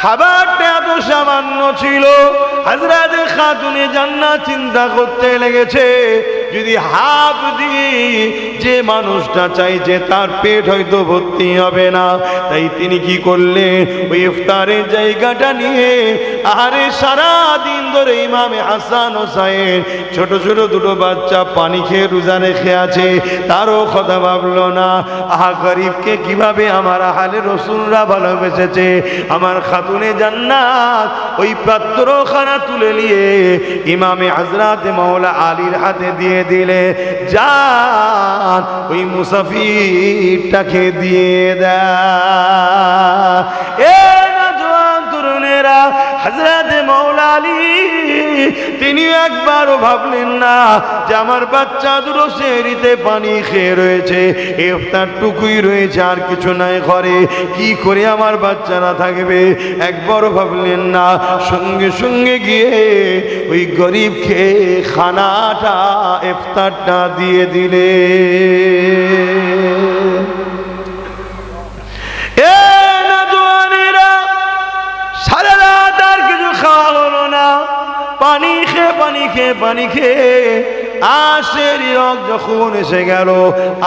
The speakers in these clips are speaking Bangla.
খাবারটা এত সামান্য ছিল, হযরত খাতুনে জান্নাত চিন্তা করতে লেগেছে যদি হাফ দিয়ে যে মানুষটা চাইছে তার পেট হয়তো ভর্তি হবে না, তাই তিনি কি করলেন ওই ইফতারের জায়গাটা নিয়ে আরে সারা দিন ধরে ইমামে হাসান হোসাইন ছোট ছোট দুটো বাচ্চা পানি খেয়ে রোজা রেখে আছে, তারও কথা ভাবলো না আহা গরিবকে কিভাবে আমার আহলে রাসূলরা ভালোবেসেছে। আমার খাতুনে জান্নাত ওই পাত্রখানা তুলে নিয়ে ইমামে হযরত মাওলা আলীর হাতে দিয়ে দিলে, যান ওই মুসাফিরটাকে দিয়ে দেয়। এ নওজোয়ান তরুণেরা, হযরত মাওলা আলী তিনি একবারও ভাবলেন না যে আমার বাচ্চা দুটো সেহরিতে পানি খেয়ে রয়েছে, ইফতারটুকুই রয়েছে আর কিছু নাই ঘরে, কি করে আমার বাচ্চারা থাকবে, একবারও ভাবলেন না। সঙ্গে সঙ্গে গিয়ে ওই গরিবকে খানাটা ইফতারটা দিয়ে দিলে। এ নওজোয়ানেরা, সারা রাত আর কিছু খাওয়া হলো না, পানি খেয়ে সেহরি যখন এসে গেল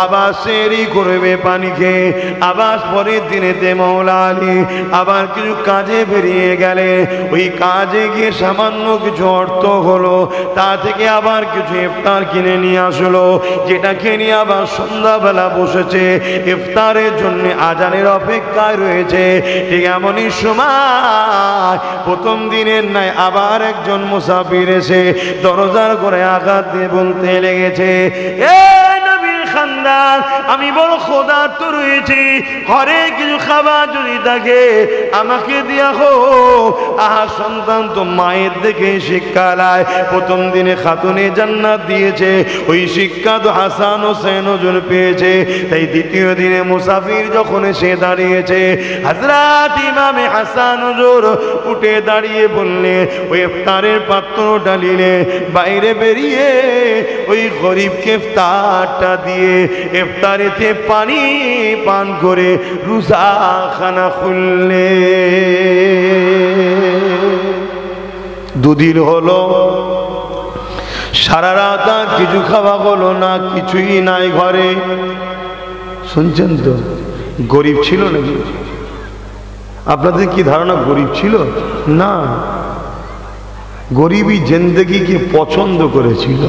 আবার সেহরি করবে পানি খেয়ে, আবার পরের দিনেতে মাওলা আলী আবার কিছু কাজে বেরিয়ে গেলে, ওই কাজে গিয়ে সামান্য কিছু অর্থ হলো, তা থেকে আবার কিছু ইফতার কিনে নিয়ে আসলো, যেটাকে নিয়ে আবার সন্ধ্যাবেলা বসেছে ইফতারের জন্য, আজানের অপেক্ষায় রয়েছে। ঠিক এমনই সময় প্রথম দিনের নাই আবার একজন মুসাফির এসে দরজার করে আঘাত দিয়ে বলতে লেগেছে, এ নবীর খানদান, আমি বড় ক্ষুধার্ত রয়েছি, ঘরে কিছু খাবার যদি থাকে আমাকে দিয়া হোক। আহা সন্তান তো মায়ের দেখে শিক্ষা লায়, প্রথম দিনে খাতুনে জান্নাত দিয়েছে, ওই শিক্ষা তো হাসান হোসেন ওজন পেয়েছে, তাই দ্বিতীয় দিনে মুসাফির যখন এসে দাঁড়িয়েছে হযরত ইমামে হাসান হুজুর উঠে দাঁড়িয়ে বললে, ওই ইফতারের পাত্র ডালিলে বাইরে বেরিয়ে ওই গরিবকে ইফতারটা দিয়ে ইফতারেতে পানি পান করে রোজা খানা খুললে। দুদিন হলো, সারা রাত আর কিছু খাওয়া হলো না, কিছুই নাই ঘরে। শুনছেন তো, গরিব ছিল নাকি? আপনাদের কি ধারণা গরিব ছিল? না, গরিবই জিন্দেগিকে পছন্দ করেছিল।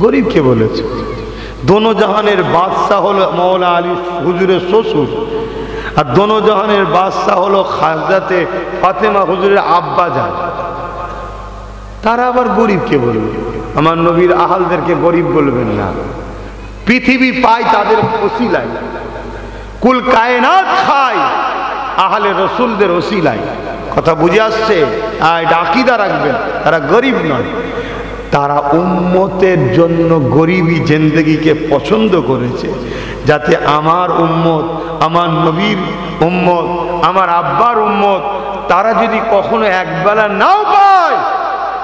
গরিবকে বলেছে দোনো জাহানের বাদশাহ হলো মাওলা আলী হুজুরের শ্বশুর, আর দোনো জাহানের বাদশাহ হলো হযরতে ফাতেমা হুজুরের আব্বা যান, তারা আবার গরিবকে বলবে। আমার নবীর আহালদেরকে গরিব বলবেন না, পৃথিবী পায় তাদের ওসিলায়, কুল কায়নাত খায় আহলে রসুলদের ওসিলায়। কথা বুঝে আসছে? এটা আকীদা রাখবেন, তারা গরিব নয়, তারা উম্মতের জন্য গরিবী জিন্দেগিকে পছন্দ করেছে, যাতে আমার উম্মত, আমার নবীর উম্মত, আমার আব্বার উম্মত, তারা যদি কখনো একবেলা নাও পায়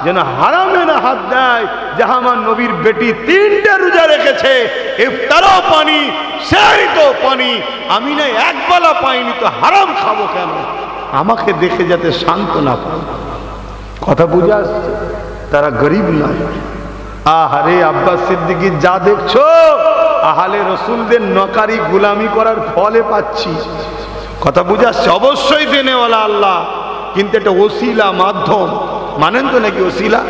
যেন হারামে না হাত দেয়। যে আমার নবীর বেটি 3টে রোজা রেখেছে, ইফতারও পানি, সেহরিতেও পানি, আমি না একবেলা পাইনি তো হারাম খাবো কেন? আমাকে দেখে যাতে শান্ত না পায়। কথা বুঝে আসছে? তারা গরিব নয়। আহারে আব্বাস সিদ্দিকী, যা দেখছো আহলে রসুলদের নকারি গোলামি করার ফলে পাচ্ছি। কথা বুঝে আসছে? অবশ্যই দেনেওয়ালা আল্লাহ, কিন্তু এটা ওসিলা, মাধ্যম। মানেন তো নাকি ওসিলা?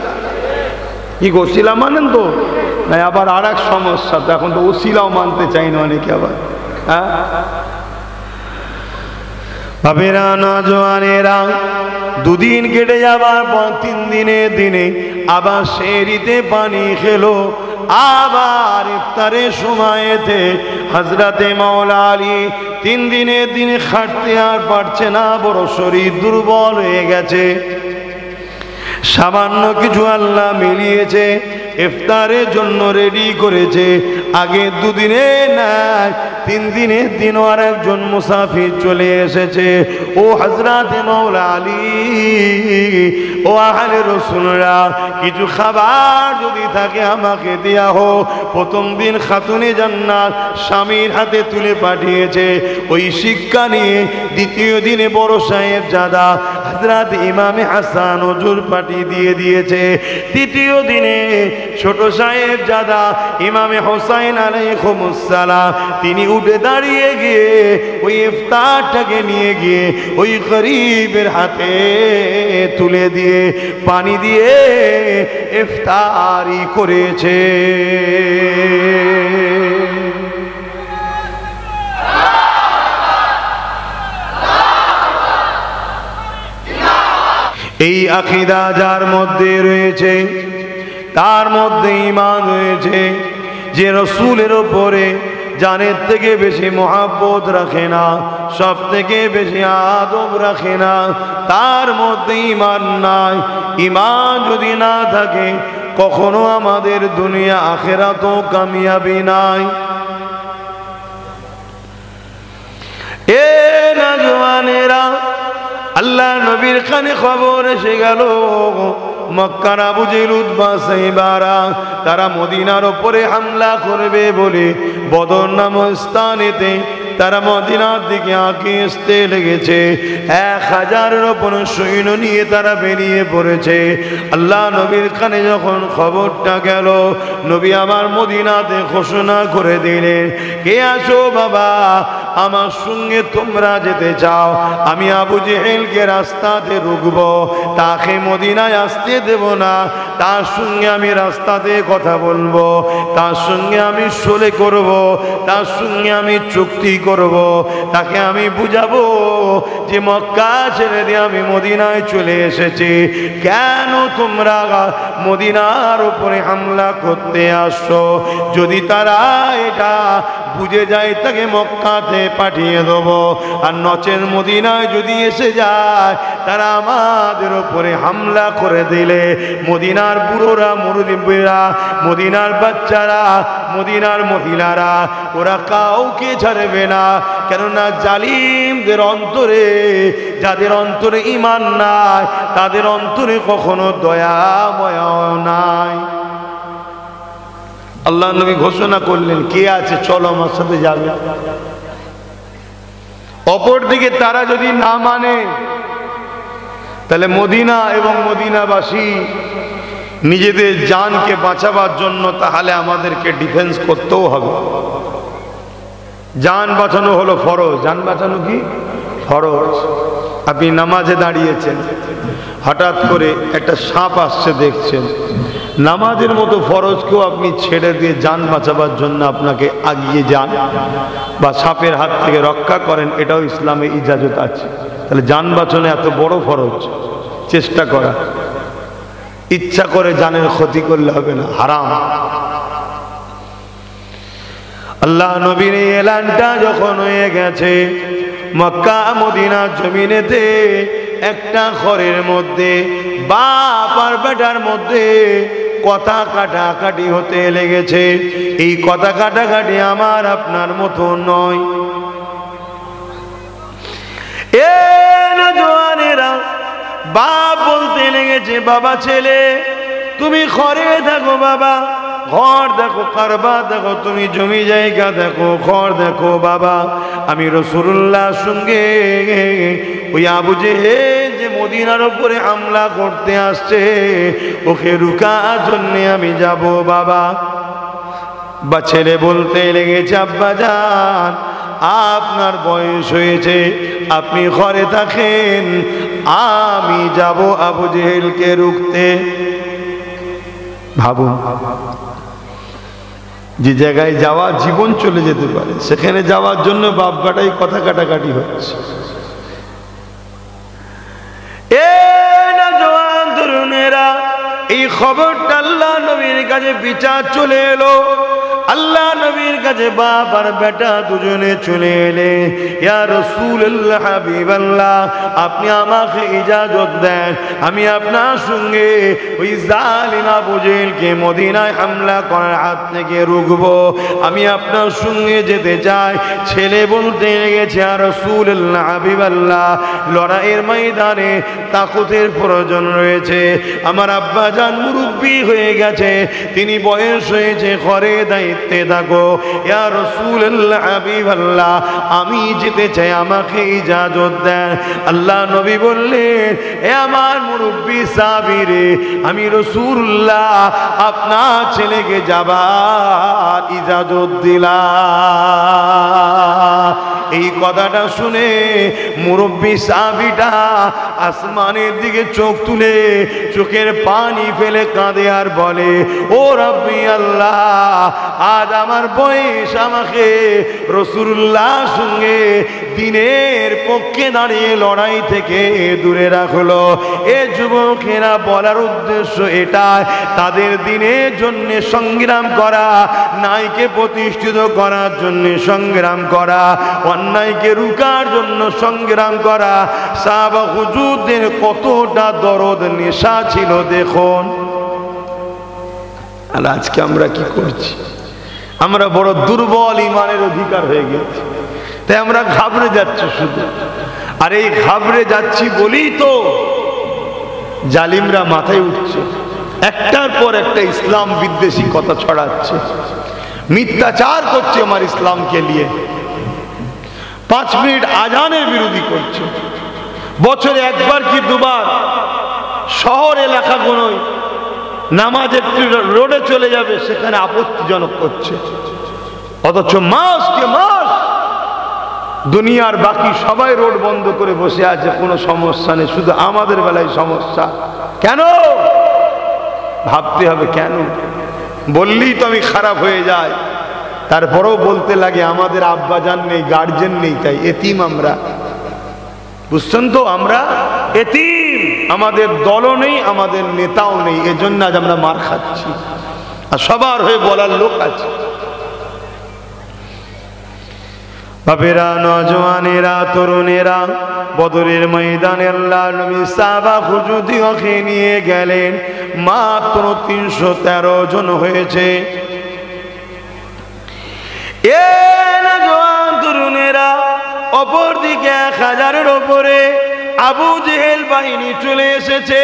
কি ওসিলা মানেন তো? না, আবার আর এক সমস্যা তো, এখন তো ওসিলাও মানতে চাই না অনেকে আবার। হ্যাঁ বাবেরা, নওজোয়ানেরা, দুদিন কেটে যাবার পর 3 দিনে আবার সেহরিতে পানি খেলো, আবার ইফতারের সময়তে হযরতে মাওলা আলী 3 দিনে খাটতে আর পারছে না, বড় শরীর দুর্বল হয়ে গেছে। সামান্য কিছু আল্লাহ মিলিয়েছে, ইফতারের জন্য রেডি করেছে, আগে দুদিনে নাই 3 দিনের দিনও আর একজন মুসাফির চলে এসেছে। ও হযরত মাওলা আলী, ও আহলে রাসূলরা, কিছু খাবার যদি থাকে আমাকে দেয়া হোক। প্রথম দিন খাতুনে জান্নাত স্বামীর হাতে তুলে পাঠিয়েছে ওই শিক্ষা নিয়ে। দ্বিতীয় দিনে বড় সাহেব জাদা হযরত ইমামে হাসান হুজুর পাঠিয়ে দিয়েছে। তৃতীয় দিনে ছোট সাহেব জাদা ইমামে হোসাইন আলাইহিস সালাম তিনি উঠে দাঁড়িয়ে গিয়ে ওই ইফতারটাকে নিয়ে গিয়ে ওই গরীবের হাতে তুলে দিয়ে পানি দিয়ে ইফতারি করেছে। এই আকীদা যার মধ্যে রয়েছে তার মধ্যে ঈমান রয়েছে। যে রাসূলের উপরে জানের থেকে বেশি মহব্বত রাখে না, সব থেকে বেশি আদব রাখে না, তার মধ্যে ঈমান নাই। ঈমান যদি না থাকে কখনো আমাদের দুনিয়া আখিরাতেও কামিয়াবি নাই। এ নওজওয়ানেরা, আল্লাহ নবীর কানে খবর এসে গেল মক্কার আবু জেহেল উতবা সাইবারা তারা মদিনার উপরে হামলা করবে বলে বদর নামক স্থানেতে তারা মদিনার দিকে আঁকে আসতে লেগেছে। 1000-এর উপর সৈন্য নিয়ে তারা বেরিয়ে পড়েছে। আল্লাহ নবীর কানে যখন খবরটা গেল, নবী আমার মদিনাতে ঘোষণা করে দিলেন, কে আসো বাবা, আমার সঙ্গে তোমরা যেতে চাও? আমি আবু জেহেলকে রাস্তাতে রুকব, তাকে মদিনায় আসতে দেব না। তার সঙ্গে আমি রাস্তাতে কথা বলবো, তার সঙ্গে আমি সলে করব, তার সঙ্গে আমি চুক্তি করব, তাকে আমি বুঝাবো যে মক্কা ছেড়ে দিয়ে আমি মদিনায় চলে এসেছি, কেন তোমরা মদিনার উপরে হামলা করতে আসছো? যদি তারা এটা বুঝে যায় তাকে মক্কাতে পাঠিয়ে দেব, আর নচেত মদিনায় যদি এসে যায় তারা আমাদের উপরে হামলা করে দিলে মদিনার বুড়োরা, মুরব্বিরা, মদিনার বাচ্চারা, মদিনার মহিলারা ওরা কাউকে ছাড়বে না। কেননা জালিমদের অন্তরে, যাদের অন্তরে ঈমান নাই, তাদের অন্তরে কখনো দয়া মায়া নাই। আল্লাহ নবী ঘোষণা করলেন, কে আছে চলো আমার সাথে যাবে। অপরদিকে তারা যদি না মানে তাহলে মদিনা এবং মদিনাবাসী নিজেদের জানকে বাঁচাবার জন্য তাহলে আমাদেরকে ডিফেন্স করতেও হবে। জান বাঁচানো হলো ফরজ। জান বাঁচানো কি ফরজ? আপনি নামাজে দাঁড়িয়েছেন, হঠাৎ করে একটা সাপ আসছে দেখছেন, নামাজের মতো ফরজকেও আপনি ছেড়ে দিয়ে জান বাঁচাবার জন্য আপনাকে আগিয়ে যান বা সাপের হাত থেকে রক্ষা করেন, এটাও ইসলামে ইজাজত আছে। তাহলে জান বাঁচানো এত বড় ফরজ, চেষ্টা করা। ইচ্ছা করে জানের ক্ষতি করলে হবে না, হারাম। আল্লাহ নবীর এলানটা যখন হয়ে গেছে, মক্কা মদিনা জমিনেতে একটা ঘরের মধ্যে বাপ আর বেটার মধ্যে কথা কাটাকাটি হতে লেগেছে। এই কথা কাটাকাটি আমার আপনার মতো নয়। এ নওজওয়ানেরা, বাপ বলতে লেগেছে, বাবা ছেলে তুমি ঘরে থাকো, বাবা ঘর দেখো, কারবার দেখো, তুমি জমি জায়গা দেখো, ঘর দেখো বাবা। আমি রাসূলুল্লাহর সঙ্গে ওই আবু জেহেল যে মদিনার উপরে হামলা করতে আসছে, ওকে রুকার জন্য আমি যাব বাবা। বা ছেলে বলতে লেগেছে, আব্বা জান আপনার বয়স হয়েছে, আপনি ঘরে থাকেন, আমি যাব আবু জেহেলকে রুখতে। ভাবুন, যে জায়গায় যাওয়া জীবন চলে যেতে পারে, সেখানে যাওয়ার জন্য বাপ বেটাই কথা কাটাকাটি হচ্ছে। এ নওজওয়ান তরুণেরা, এই খবরটা আল্লাহ নবীর কাছে বিচার চলে এলো। আল্লাহ নবীর কাছে বাপ আর বেটা দুজনে চলে এলে, ইয়া রাসূলুল্লাহ হাবিবাল্লাহ, আপনি আমাকে ইজাজত দেন, আমি আপনার সঙ্গে ওই জালিম আবু জেহেলকে মদিনায় হামলা করার হাত থেকে রুখবো, আমি আপনার সঙ্গে যেতে চাই। ছেলে বলতে গেছে, ইয়া রাসূলুল্লাহ হাবিবাল্লাহ, লড়াইয়ের ময়দানে তাকুতের প্রয়োজন রয়েছে, আমার আব্বা জান মুরব্বি হয়ে গেছে, তিনি বয়স হয়েছে, ঘরে দায়িত্বে থাকো, ইয়া রাসূলুল্লাহ হাবিবাল্লাহ, আমি যেতে চাই, আমাকে ইজাজত দেন। আল্লাহ নবী বললেন, এ আমার মুরব্বি সাহাবী রে, আমি রাসূলুল্লাহ আপনার ছেলেকে যাবার ইজাজত দিলাম। এই কথাটা শুনে মুরব্বি সাহাবীটা আসমানের দিকে চোখ তুলে চোখের পানি ফেলে কাঁদে আর বলে, ও রাব্বি আল্লাহ, আজ আমার বয়স আমাকে রাসূলুল্লাহর সঙ্গে দিনের পক্ষে দাঁড়িয়ে লড়াই থেকে দূরে রাখলো। এ যুবকেরা বলার উদ্দেশ্য এটাই, তাদের দিনের জন্য সংগ্রাম করা, ন্যায়কে প্রতিষ্ঠিত করার জন্য সংগ্রাম করা, অন্যায়কে রুখার জন্য সংগ্রাম করা। সাহাবা হুজুরদের কতটা দরদ নেশা ছিল দেখুন। আর আজকে আমরা কি করছি? আমরা বড় দুর্বল ইমানের অধিকার হয়ে গেছি, তাই আমরা ঘাবড়ে যাচ্ছি শুধু। আর এই ঘাবড়ে যাচ্ছি বলেই তো জালিমরা মাথায় উঠছে, একটার পর একটা ইসলাম বিদ্বেষী কথা ছড়াচ্ছে, মিথ্যাচার করছে আমার ইসলামকে নিয়ে। 5 মিনিট আজানের বিরোধী করছে, বছরে একবার কি দুবার শহর এলাকাগুলোয় নামাজ একটু রোডে চলে যাবে, সেখানে আপত্তিজনক করছে। অথচ মাসকে মাস দুনিয়ার বাকি সবাই রোড বন্ধ করে বসে আছে, কোনো সমস্যা নেই, শুধু আমাদের বেলায় সমস্যা। কেন ভাবতে হবে? কেন বললেই তো আমি খারাপ হয়ে যায়, তারপরেও বলতে লাগে আমাদের আব্বাজান নেই, গার্জেন নেই, তাই এতিম আমরা। বুঝছেন তো, আমরা এতিম, আমাদের দলও নেই, আমাদের নেতাও নেই, এজন্য আজ আমরা মার খাচ্ছি, আর সবার হয়ে বলার লোক আছে। বাপেরা, নজওয়ানেরা, তরুণেরা, বদরের ময়দানে আল্লাহ নবী সাহাবা হুজুরদিগকে নিয়ে গেলেন, মাত্র 313 জন হয়েছে। এ নজওয়ান তরুণেরা, অপরদিকে 1000-এর ওপরে আবু জেহেল বাহিনী চলে এসেছে।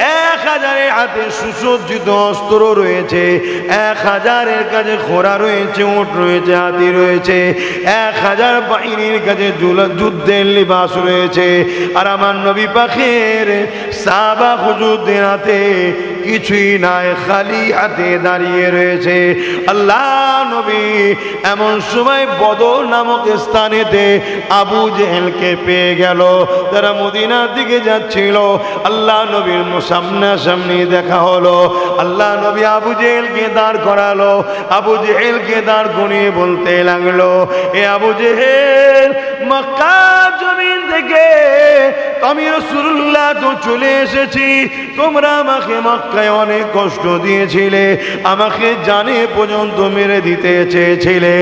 1000-এর হাতে সুসজ্জিত অস্ত্র রয়েছে, 1000-এর কাছে ঘোড়া রয়েছে, উট রয়েছে, হাতি রয়েছে, 1000 বাহিনীর কাছে যুদ্ধের লিবাস রয়েছে। আর আমার নবী পাকের সাহাবা হুজুরদের হাতে কিছুই নাই, খালি হাতে দাঁড়িয়ে রয়েছে। আল্লাহ নবী এমন সময় বদর নামক স্থানেতে আবু জেহেলকে পেয়ে গেল। তারা মদিনার দিকে যাচ্ছিল, আল্লাহ নবীর সামনাসামনি দেখা হলো। আল্লাহ নবী আবু জেহেলকে দাঁড় করালো, আবু জেহেলকে দাঁড় করিয়ে বলতে লাগলো, এ আবু জেহেল, মক্কা জমিন থেকে আমি রাসূলুল্লাহ তো চলে এসেছি, তোমরা আমাকে মক্কায় অনেক কষ্ট দিয়েছিলে, আমাকে জানে পর্যন্ত মেরে দিতে চেয়েছিলে,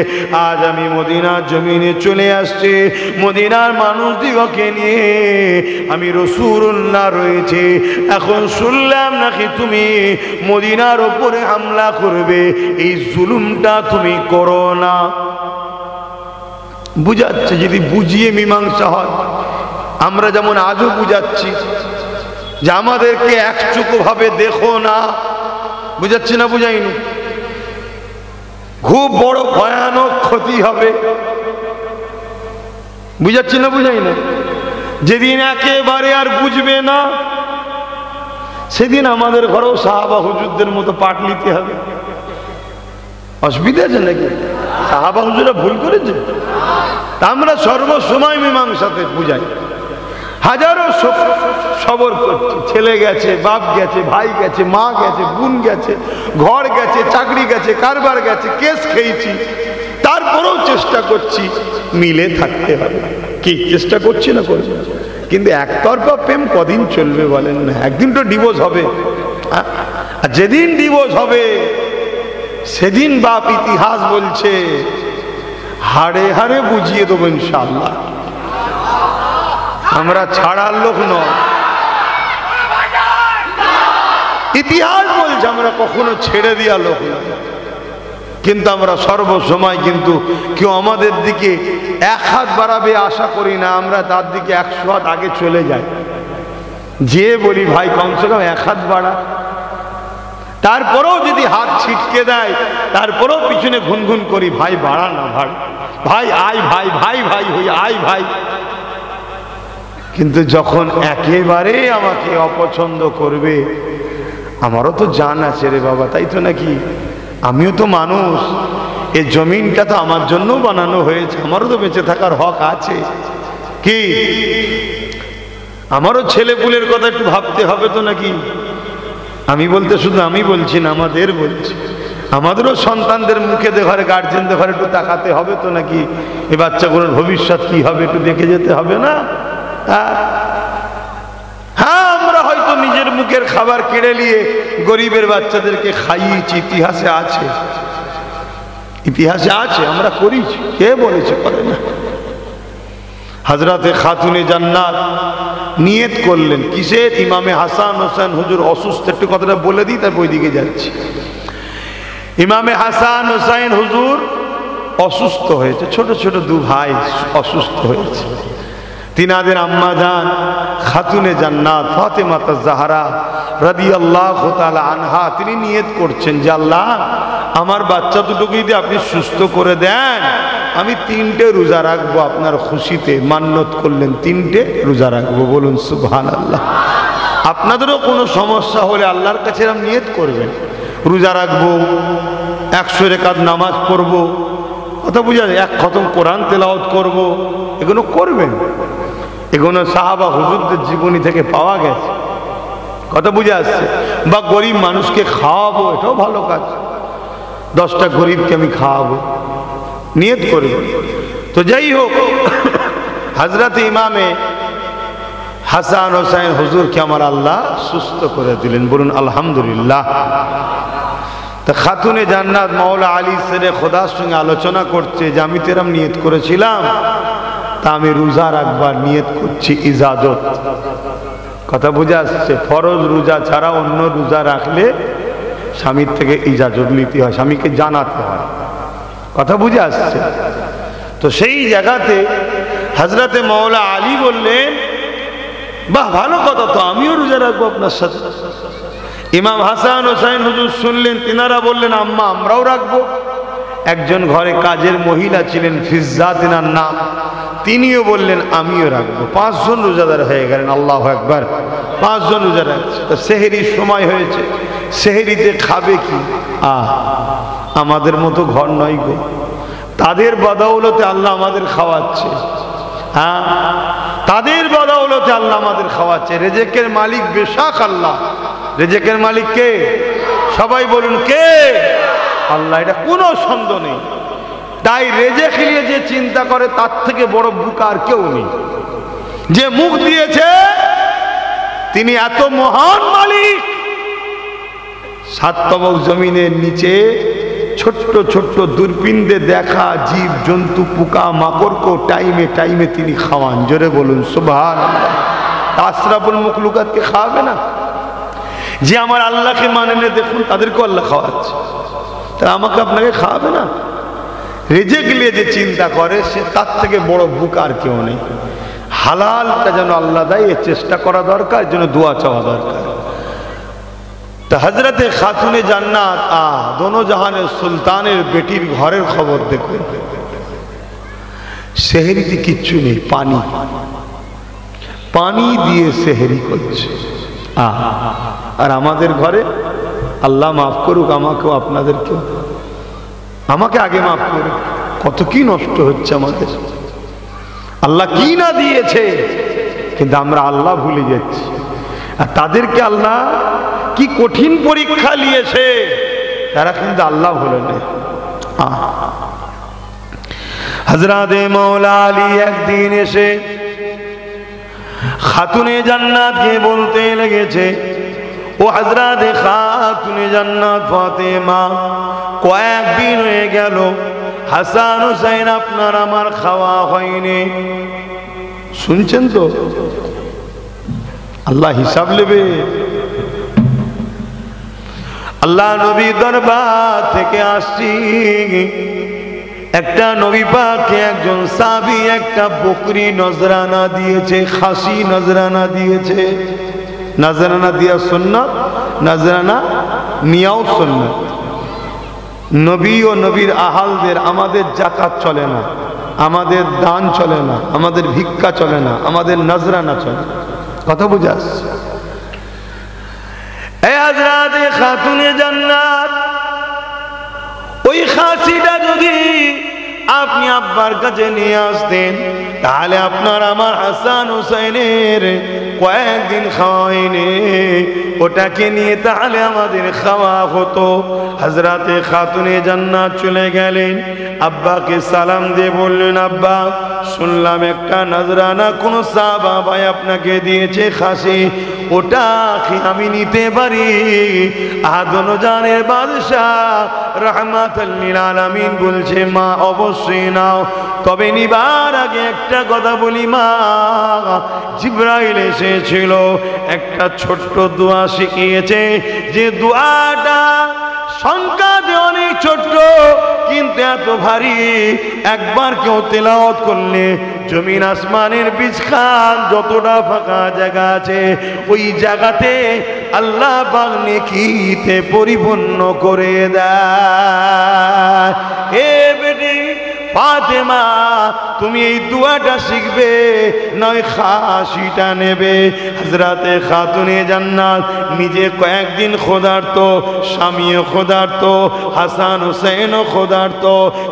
আজ আমি মদিনার জমিনে চলে আসছি, মদিনার মানুষদিগকে নিয়ে আমি রাসূলুল্লাহ রয়েছে। এখন শুনলাম নাকি তুমি মদিনার উপরে হামলা করবে, এই জুলুমটা তুমি করো না। বুঝাচ্ছে, যদি বুঝিয়ে মীমাংসা হয়, আমরা যেমন আজও বুঝাচ্ছি যে আমাদেরকে একচুকো ভাবে দেখো না, বুঝাচ্ছি না? বুঝাইনি? খুব বড় ভয়ানক ক্ষতি হবে, বুঝাচ্ছি না? বুঝাই না? যেদিন একেবারে আর বুঝবে না, সেদিন আমাদের ঘরেও সাহাবা হুজুরদের মতো পাঠ নিতে হবে। অসুবিধা আছে নাকি? সাহাবা হুজুরা ভুল করেছে? আমরা সর্বসময় মীমাংসাতে বুঝাই, হাজারো সবর করছি, ছেলে গেছে, বাপ গেছে, ভাই গেছে, মা গেছে, বোন গেছে, ঘর গেছে, চাকরি গেছে, কারবার গেছে, কেস খেয়েছি, তারপরেও চেষ্টা করছি মিলে থাকতে হবে। কি চেষ্টা করছি না? করছি। কিন্তু একতরফা প্রেম কদিন চলবে বলেন না? একদিন তো ডিভোর্স হবে, আর যেদিন ডিভোর্স হবে সেদিন বাপ ইতিহাস বলছে হাড়ে হাড়ে বুঝিয়ে দেবো ইনশাআল্লাহ। আমরা ছাড়ার লোক নয়, ইতিহাস বলছে আমরা কখনো ছেড়ে দেওয়া লোক না। কিন্তু আমরা সর্বসময় কিন্তু কেউ আমাদের দিকে এক হাত বাড়াবে আশা করি না, আমরা তার দিকে 100 হাত আগে চলে যাই, যে বলি ভাই কমসে কম 1 হাত বাড়া। তারপরেও যদি হাত ছিটকে দেয় তারপরেও পিছনে ঘুনঘুন করি, ভাই বাড়া না, ভাই ভাই আয়, ভাই ভাই ভাই হই আয় ভাই। কিন্তু যখন একেবারে আমাকে অপছন্দ করবে, আমারও তো জান আছে রে বাবা, তাই তো নাকি? আমিও তো মানুষ, এই জমিনটা তো আমার জন্য বানানো হয়েছে, আমারও তো বেঁচে থাকার হক আছে। কি আমারও ছেলেপুলের কথা একটু ভাবতে হবে তো নাকি? আমি বলতে শুধু আমি বলছি না, আমাদের বলছি, আমাদেরও সন্তানদের মুখে ঘরে গার্জেনদের ঘরে একটু তাকাতে হবে তো নাকি? এই বাচ্চাগুলোর ভবিষ্যৎ কি হবে একটু দেখে যেতে হবে না? হ্যাঁ, আমরা হয়তো নিজের মুখের খাবার কেড়ে নিয়ে গরিবের বাচ্চাদেরকে খাইয়েছি, ইতিহাসে আছে, ইতিহাসে আছে, আমরা করেছি, কে বলেছে করে না? হযরতে খাতুনে জান্নাত নিয়ত করলেন কিসের? ইমামে হাসান হোসেন হুজুর অসুস্থ, একটু কথাটা বলে দিই তারপর ওইদিকে যাচ্ছি। ইমামে হাসান হোসেন হুজুর অসুস্থ হয়েছে, ছোট ছোট 2 ভাই অসুস্থ হয়েছে। তিনাদের আম্মা জান খাতুনে জান্নাত ফাতেমা জাহরা রাদিয়াল্লাহু তাআলা আনহা তিনি নিয়ত করছেন যে আল্লাহ আমার বাচ্চা দুটোকে যদি আপনি সুস্থ করে দেন, আমি 3টে রোজা রাখবো আপনার খুশিতে। মান্নত করলেন 3টে রোজা রাখবো, বলুন সুবহানাল্লাহ। আপনাদেরও কোনো সমস্যা হলে আল্লাহর কাছে এরকম নিয়ত করবেন, রোজা রাখবো, 100 রাকাত নামাজ পড়বো, কথা বুঝা যায়, 1 খতম কোরআন তেলাওয়াত করবো, এগুলো করবেন। এগুলো সাহাবা হুজুরদের জীবনী থেকে পাওয়া গেছে, কথা বুঝে আসছে। বা গরিব মানুষকে খাওয়াবো, এটাও ভালো কাজ, 10টা গরিবকে আমি খাওয়াবো, নিয়ত করবেন। তো যাই হোক, হযরত ইমামে হাসান হোসেন হুজুরকে আমার আল্লাহ সুস্থ করে দিলেন, বলুন আলহামদুলিল্লাহ। তা খাতুনে জান্নাত মাওলা আলী সেরে খোদার সঙ্গে আলোচনা করছে যে আমি তো এরম নিয়ত করেছিলাম, তা আমি রোজা রাখবার নিয়ত করছি, ইজাজত। কথা বুঝে আসছে? ফরজ রোজা ছাড়া অন্য রোজা রাখলে স্বামীর থেকে ইজাজত নিতে হয়, স্বামীকে জানাতে হয়, কথা বুঝে আসছে? তো সেই জায়গাতে হযরতে মাওলা আলী বললেন বাহ ভালো কথা, তো আমিও রোজা রাখবো আপনার সাথে। ইমাম হাসান হোসেন হুজুর শুনলেন, তিনারা বললেন আম্মা আমরাও রাখবো। একজন ঘরে কাজের মহিলা ছিলেন, ফিজ্জা তিনার নাম, তিনিও বললেন আমিও রাখবো। 5 জন রোজাদার হয়ে গেলেন, আল্লাহু আকবার, 5 জন রোজা রাখছে। তো সেহরির সময় হয়েছে, সেহরিতে খাবে কি? আমাদের মতো ঘর নয় গো, তাদের বদৌলতে আল্লাহ আমাদের খাওয়াচ্ছে। হ্যাঁ, তাদের বদৌলতে আল্লাহ আমাদের খাওয়াচ্ছে। রেজেকের মালিক বেশাক আল্লাহ। রেজেকের মালিক কে? সবাই বলুন কে? আল্লাহ, এটা কোনো সন্দেহ নেই। তাই রেজেক নিয়ে যে চিন্তা করে তার থেকে বড় বোকা আর কেউ নেই। যে মুখ দিয়েছে তিনি এত মহান মালিক। 7 তবক জমিনের নিচে ছোট্ট ছোট্ট দূরবীনদের দেখা জীব জন্তু পোকা মাকড়কেও টাইমে টাইমে তিনি খাওয়ান, জোরে বলুন সুবহানাল্লাহ। আশরাফুল মখলুকাতকে খাওয়াবে না? যে আমার আল্লাহকে মানে না, দেখুন তাদেরকেও আল্লাহ খাওয়াচ্ছে, তা আমাকে আপনাকে খাওয়াবে না? রেজেক নিয়ে যে চিন্তা করে সে তার থেকে বড় বোকা আর কেউ নেই। হালালটা যেন আল্লাহ দেয় এর চেষ্টা করা দরকার, এর জন্য দোয়া চাওয়া দরকার। তা হযরতে খাতুনে জান্নাত দোনো জাহানের সুলতানের বেটির ঘরের খবর দেখুন। সেহরিতে কিচ্ছু নেই, পানি, পানি দিয়ে সেহরি করছে। আর আমাদের ঘরে, আল্লাহ মাফ করুক আমাকেও আপনাদেরকেও, আমাকে আগে মাফ করুক, কত কি নষ্ট হচ্ছে আমাদের। আল্লাহ কি না দিয়েছে, কিন্তু আমরা আল্লাহ ভুলে যাচ্ছি। আর তাদেরকে আল্লাহ কি কঠিন পরীক্ষা নিয়েছে, তারা কিন্তু আল্লাহ ভুলে নেই। হযরতে মাওলা আলী একদিন এসে খাতুনে জান্নাতকে বলতে লেগেছে, ও হযরত খাতুনে জান্নাত ফাতেমা, কয়েকদিন হয়ে গেল হাসান হুসাইন আপনার আমার খাওয়া হয়নি। শুনছেন তো? আল্লাহ হিসাব নেবে। আল্লাহ নবী দরবার থেকে আসছি, একটা নবী পাককে একজন সাহাবী একটা বকরি নজরানা দিয়েছে, খাসি নজরানা দিয়েছে। নজরানা দিয়া সুন্নাত, নজরানা নিয়াও সুন্নাত। নবী ও নবীর আহালদের আমাদের যাকাত চলে না, আমাদের দান চলে না, আমাদের ভিক্ষা চলে না, আমাদের নজরানা চলে। কথা বুঝে আসছে? এই হযরত খাতুনে জান্নাত, ওই খাসিটা যদি আপনি আব্বার কাছে নিয়ে আসতেন, তাহলে আপনার আমার হাসান হুসাইনের কয়েকদিন খাওয়াইনি, ওটাকে নিয়ে তাহলে আমাদের খাওয়া হতো। হযরতে খাতুনে জান্নাত চলে গেলেন, আব্বাকে সালাম দিয়ে বললেন, আব্বা শুনলাম একটা নজরানা কোন সাহাবা ভাই আপনাকে দিয়েছে খাসি, ওটা কি আমি নিতে পারি? আদম জানের বাদশাহ রাহমাতুল লিল আলামিন বলছে, মা অবশ্যই নাও, তবে নিবার আগে একটা কথা বলি মা, জিবরাইল এসেছিল, একটা ছোট্ট দোয়া শিখিয়েছে, যে দোয়াটা সংখ্যাতে অনেক ছোট্ট কিন্তু এত ভারী, একবার কেউ তেলাওয়াত করলে জমিন আসমানের বিছখান যতটা ফাঁকা জায়গা আছে ওই জায়গাতে আল্লাহ পাক নেকিতে পরিপূর্ণ করে দেয়। এ বেটি ফাতেমা, তুমি এই দোয়াটা শিখবে, নয় খাসিটা নেবে। হযরতে খাতুনে জান্নাত নিজে কয়েকদিন ক্ষুধার্ত, স্বামীও ক্ষুধার্ত, হাসান হুসাইনও ক্ষুধার্ত,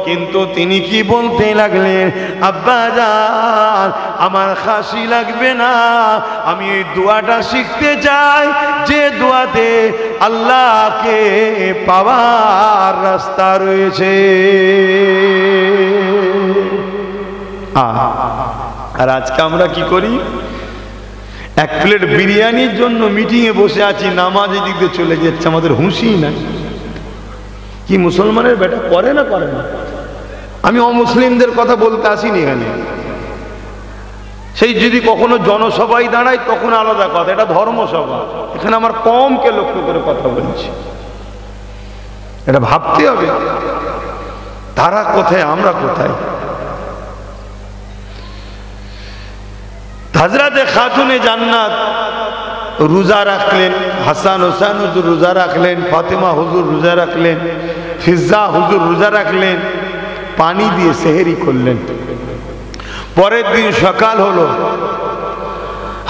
কিন্তু তিনি কি বলতে লাগলেন, আব্বা জান আমার খাসি লাগবে না, আমি এই দোয়াটা শিখতে চাই, যে দোয়াতে আল্লাহকে পাওয়ার রাস্তা রয়েছে। আর আজকে আমরা কি করি, এক প্লেট বিরিয়ানির জন্য মিটিংয়ে বসে আছি, নামাজের দিক দিয়ে চলে যাচ্ছে, আমাদের হুঁশি নাই। কি মুসলমানের বেটা করে না করে না? আমি অমুসলিমদের কথা বলতে আসিনি এখানে। সেই যদি কখনো জনসভায় দাঁড়ায় তখন আলাদা কথা, এটা ধর্মসভা, এখানে আমার কমকে লক্ষ্য করে কথা বলছি। এটা ভাবতে হবে, তারা কোথায় আমরা কোথায়। হযরতে খাতুনে জান্নাত রোজা রাখলেন, হাসান হোসেন হুজুর রোজা রাখলেন, ফাতেমা হুজুর রোজা রাখলেন, ফিজ্জা হুজুর রোজা রাখলেন, পানি দিয়ে সেহেরি করলেন। পরের দিন সকাল হলো,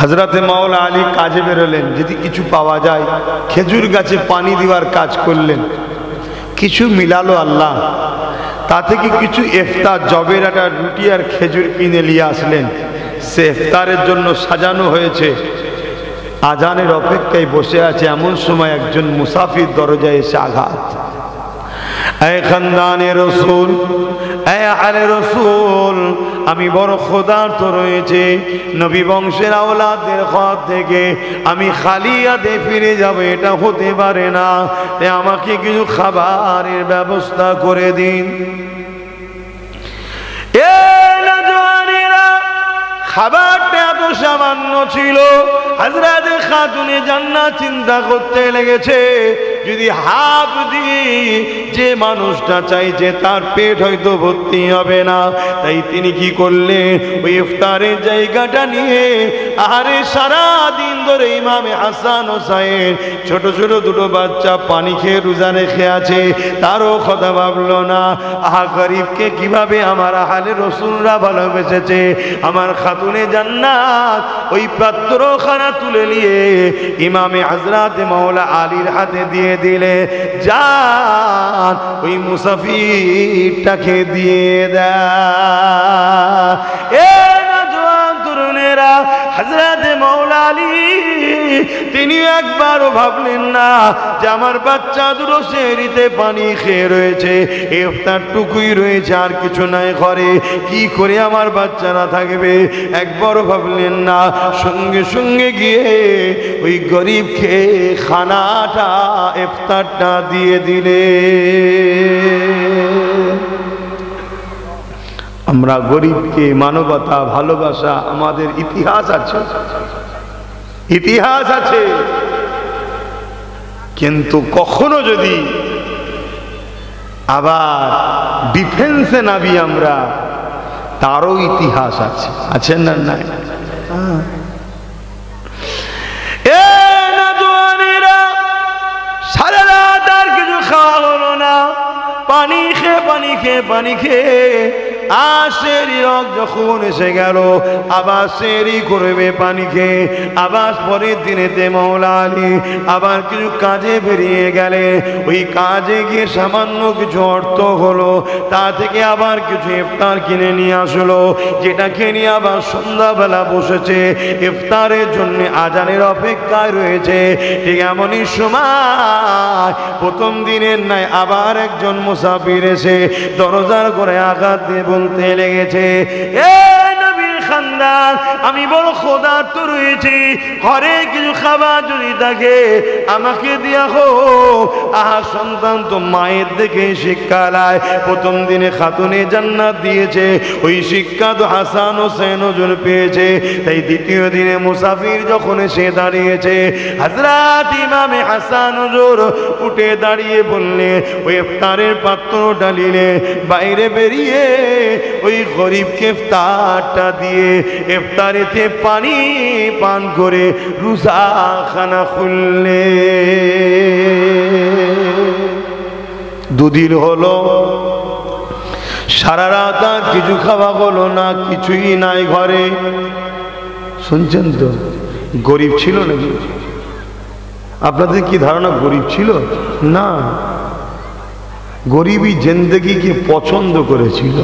হযরতে মাওলা আলী কাজে বেরোলেন, যদি কিছু পাওয়া যায়, খেজুর গাছে পানি দেওয়ার কাজ করলেন। কিছু মিলালো আল্লাহ, তা থেকে কিছু ইফতার, জবের একটা রুটি আর খেজুর কিনে নিয়ে আসলেন। সে ইফতারের জন্য সাজানো হয়েছে, আজানের অপেক্ষায় বসে আছে। এমন সময় একজন মুসাফির দরজায় এসে আঘাত। এই খানদানে রাসূল, এই আলে রাসূল, আমি বড় ক্ষুধার্ত রয়েছে, নবী বংশের আওলাদের হাত থেকে আমি খালি হাতে ফিরে যাব এটা হতে পারে না, তাই আমাকে কিছু খাবারের ব্যবস্থা করে দিন। খাবারটা এত সামান্য ছিল, হযরতে খাতুনে জান্নাত চিন্তা করতে লেগেছে, যদি হাফ দিই যে মানুষটা চাইছে তার পেট হয়তো ভর্তি হবে না, তাই তিনি কি করলেন, ওই ইফতারের জায়গাটা নিয়ে, আরে সারা দিন ধরে ইমামে হাসান হোসাইন ছোট ছোট দুটো বাচ্চা পানি খেয়ে রোজা রেখে আছে, তারও কথা ভাবলো না, আহা গরিবকে কিভাবে আমার আহলে রাসূলরা ভালোবেসেছে। আমার খাতুনে জান্নাত ওই পাত্রখানা তুলে নিয়ে ইমামে হযরত মাওলা আলীর হাতে দিয়ে দিলে, যান ওই মুসাফিরটাকে দিয়ে দেয়। এ নওজোয়ান তরুণেরা, হযরত মাওলা আলী তিনি একবারও ভাবলেন না যে আমার বাচ্চা দুটো সেহরিতে পানি খেয়ে রয়েছে, ইফতারটুকুই রয়েছে, আর কিছু নাই ঘরে, কি করে আমার বাচ্চারা থাকবে। একবারও ভাবলেন না, সঙ্গে সঙ্গে গিয়ে ওই গরিবকে খানাটা ইফতারটা দিয়ে দিলে। আমরা গরিবকে মানবতা ভালোবাসা, আমাদের ইতিহাস আছে, ইতিহাস আছে, কিন্তু কখনো যদি আবার ডিফেন্সে নামি আমরা, তারও ইতিহাস আছে, আছেন না? নাই? সারা রাত আর কিছু খাওয়া হলো না, পানি খেয়ে পানি খেয়ে পানি খেয়ে আশেরি রক যখন এসে গেল, আবার সেরি করবে পানি খেয়ে, আবার পরের দিনেতে মাওলা আলী আবার কিছু কাজে বেরিয়ে গেলে, ওই কাজে গিয়ে সামান্য কিছু অর্থ হলো, তা থেকে আবার কিছু ইফতার কিনে নিয়ে আসলো, যেটাকে নিয়ে আবার সন্ধ্যাবেলা বসেছে ইফতারের জন্য, আজানের অপেক্ষায় রয়েছে। ঠিক এমনই সময় প্রথম দিনের নাই আবার একজন মুসাফির এসে দরজার করে আঘাত দিয়ে বলতে লেগেছে, এ নবীর খানদান, আমি বড় ক্ষুধার্ত রয়েছি, ঘরে কিছু খাবার যদি থাকে আমাকে দিয়া হো। আহা সন্তান তো মায়ের দেখে শিক্ষা লায়, প্রথম দিনে খাতুনে জান্নাত দিয়েছে, ওই শিক্ষা তো হাসান হোসেন হুজুর পেয়েছে, তাই দ্বিতীয় দিনে মুসাফির যখন এসে দাঁড়িয়েছে, হযরত ইমামে হাসান হুজুর উঠে দাঁড়িয়ে বললে, ওই ইফতারের পাত্র ডালিলে, বাইরে বেরিয়ে ওই গরিবকে ইফতারটা দিয়ে ইফতারেতে পানি পান করে রোজাখানা খুললে। দুদিন হলো, সারা রাত আর কিছু খাওয়া হলো না, কিছুই নাই ঘরে। শুনছেন তো? গরিব ছিল নাকি? আপনাদের কি ধারণা গরিব ছিল? না, গরিবই জিন্দেগিকে পছন্দ করেছিল।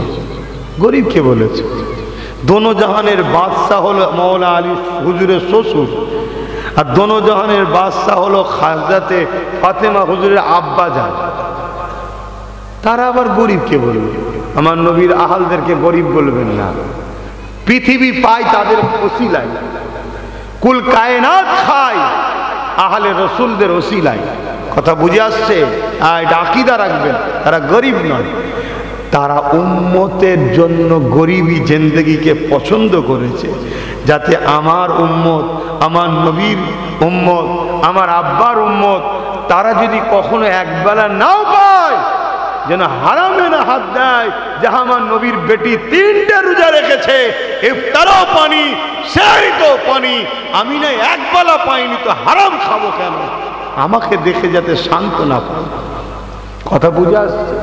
গরিবকে বলেছে দোনো জাহানের বাদশাহ হলো মাওলা আলী হুজুরের শ্বশুর, আর দোনো জাহানের বাদশাহ হলো হযরতে ফাতেমা হুজুরের আব্বা যান। তারা আবার গরিবকে বলবে? আমার নবীর আহালদেরকে গরিব বলবেন না, পৃথিবী পায় তাদের ওসিলায়, কুল কায়নাত খায় আহলে রসুলদের ওসিলায়। কথা বুঝে আসছে? এটা আকীদা রাখবেন, তারা গরিব নয়, তারা উম্মতের জন্য গরিবী জিন্দেগিকে পছন্দ করেছে, যাতে আমার উম্মত, আমার নবীর উম্মত, আমার আব্বার উম্মত, তারা যদি কখনো একবেলা নাও পায়, যেন হারামে না হাত দেয়। যে আমার নবীর বেটি 3টে রোজা রেখেছে, ইফতারও পানি, সেহরিতেও পানি, আমি না একবেলা পাইনি, তো হারাম খাবো কেন? আমাকে দেখে যাতে সান্ত্বনা পায়। কথা বুঝে আসছে?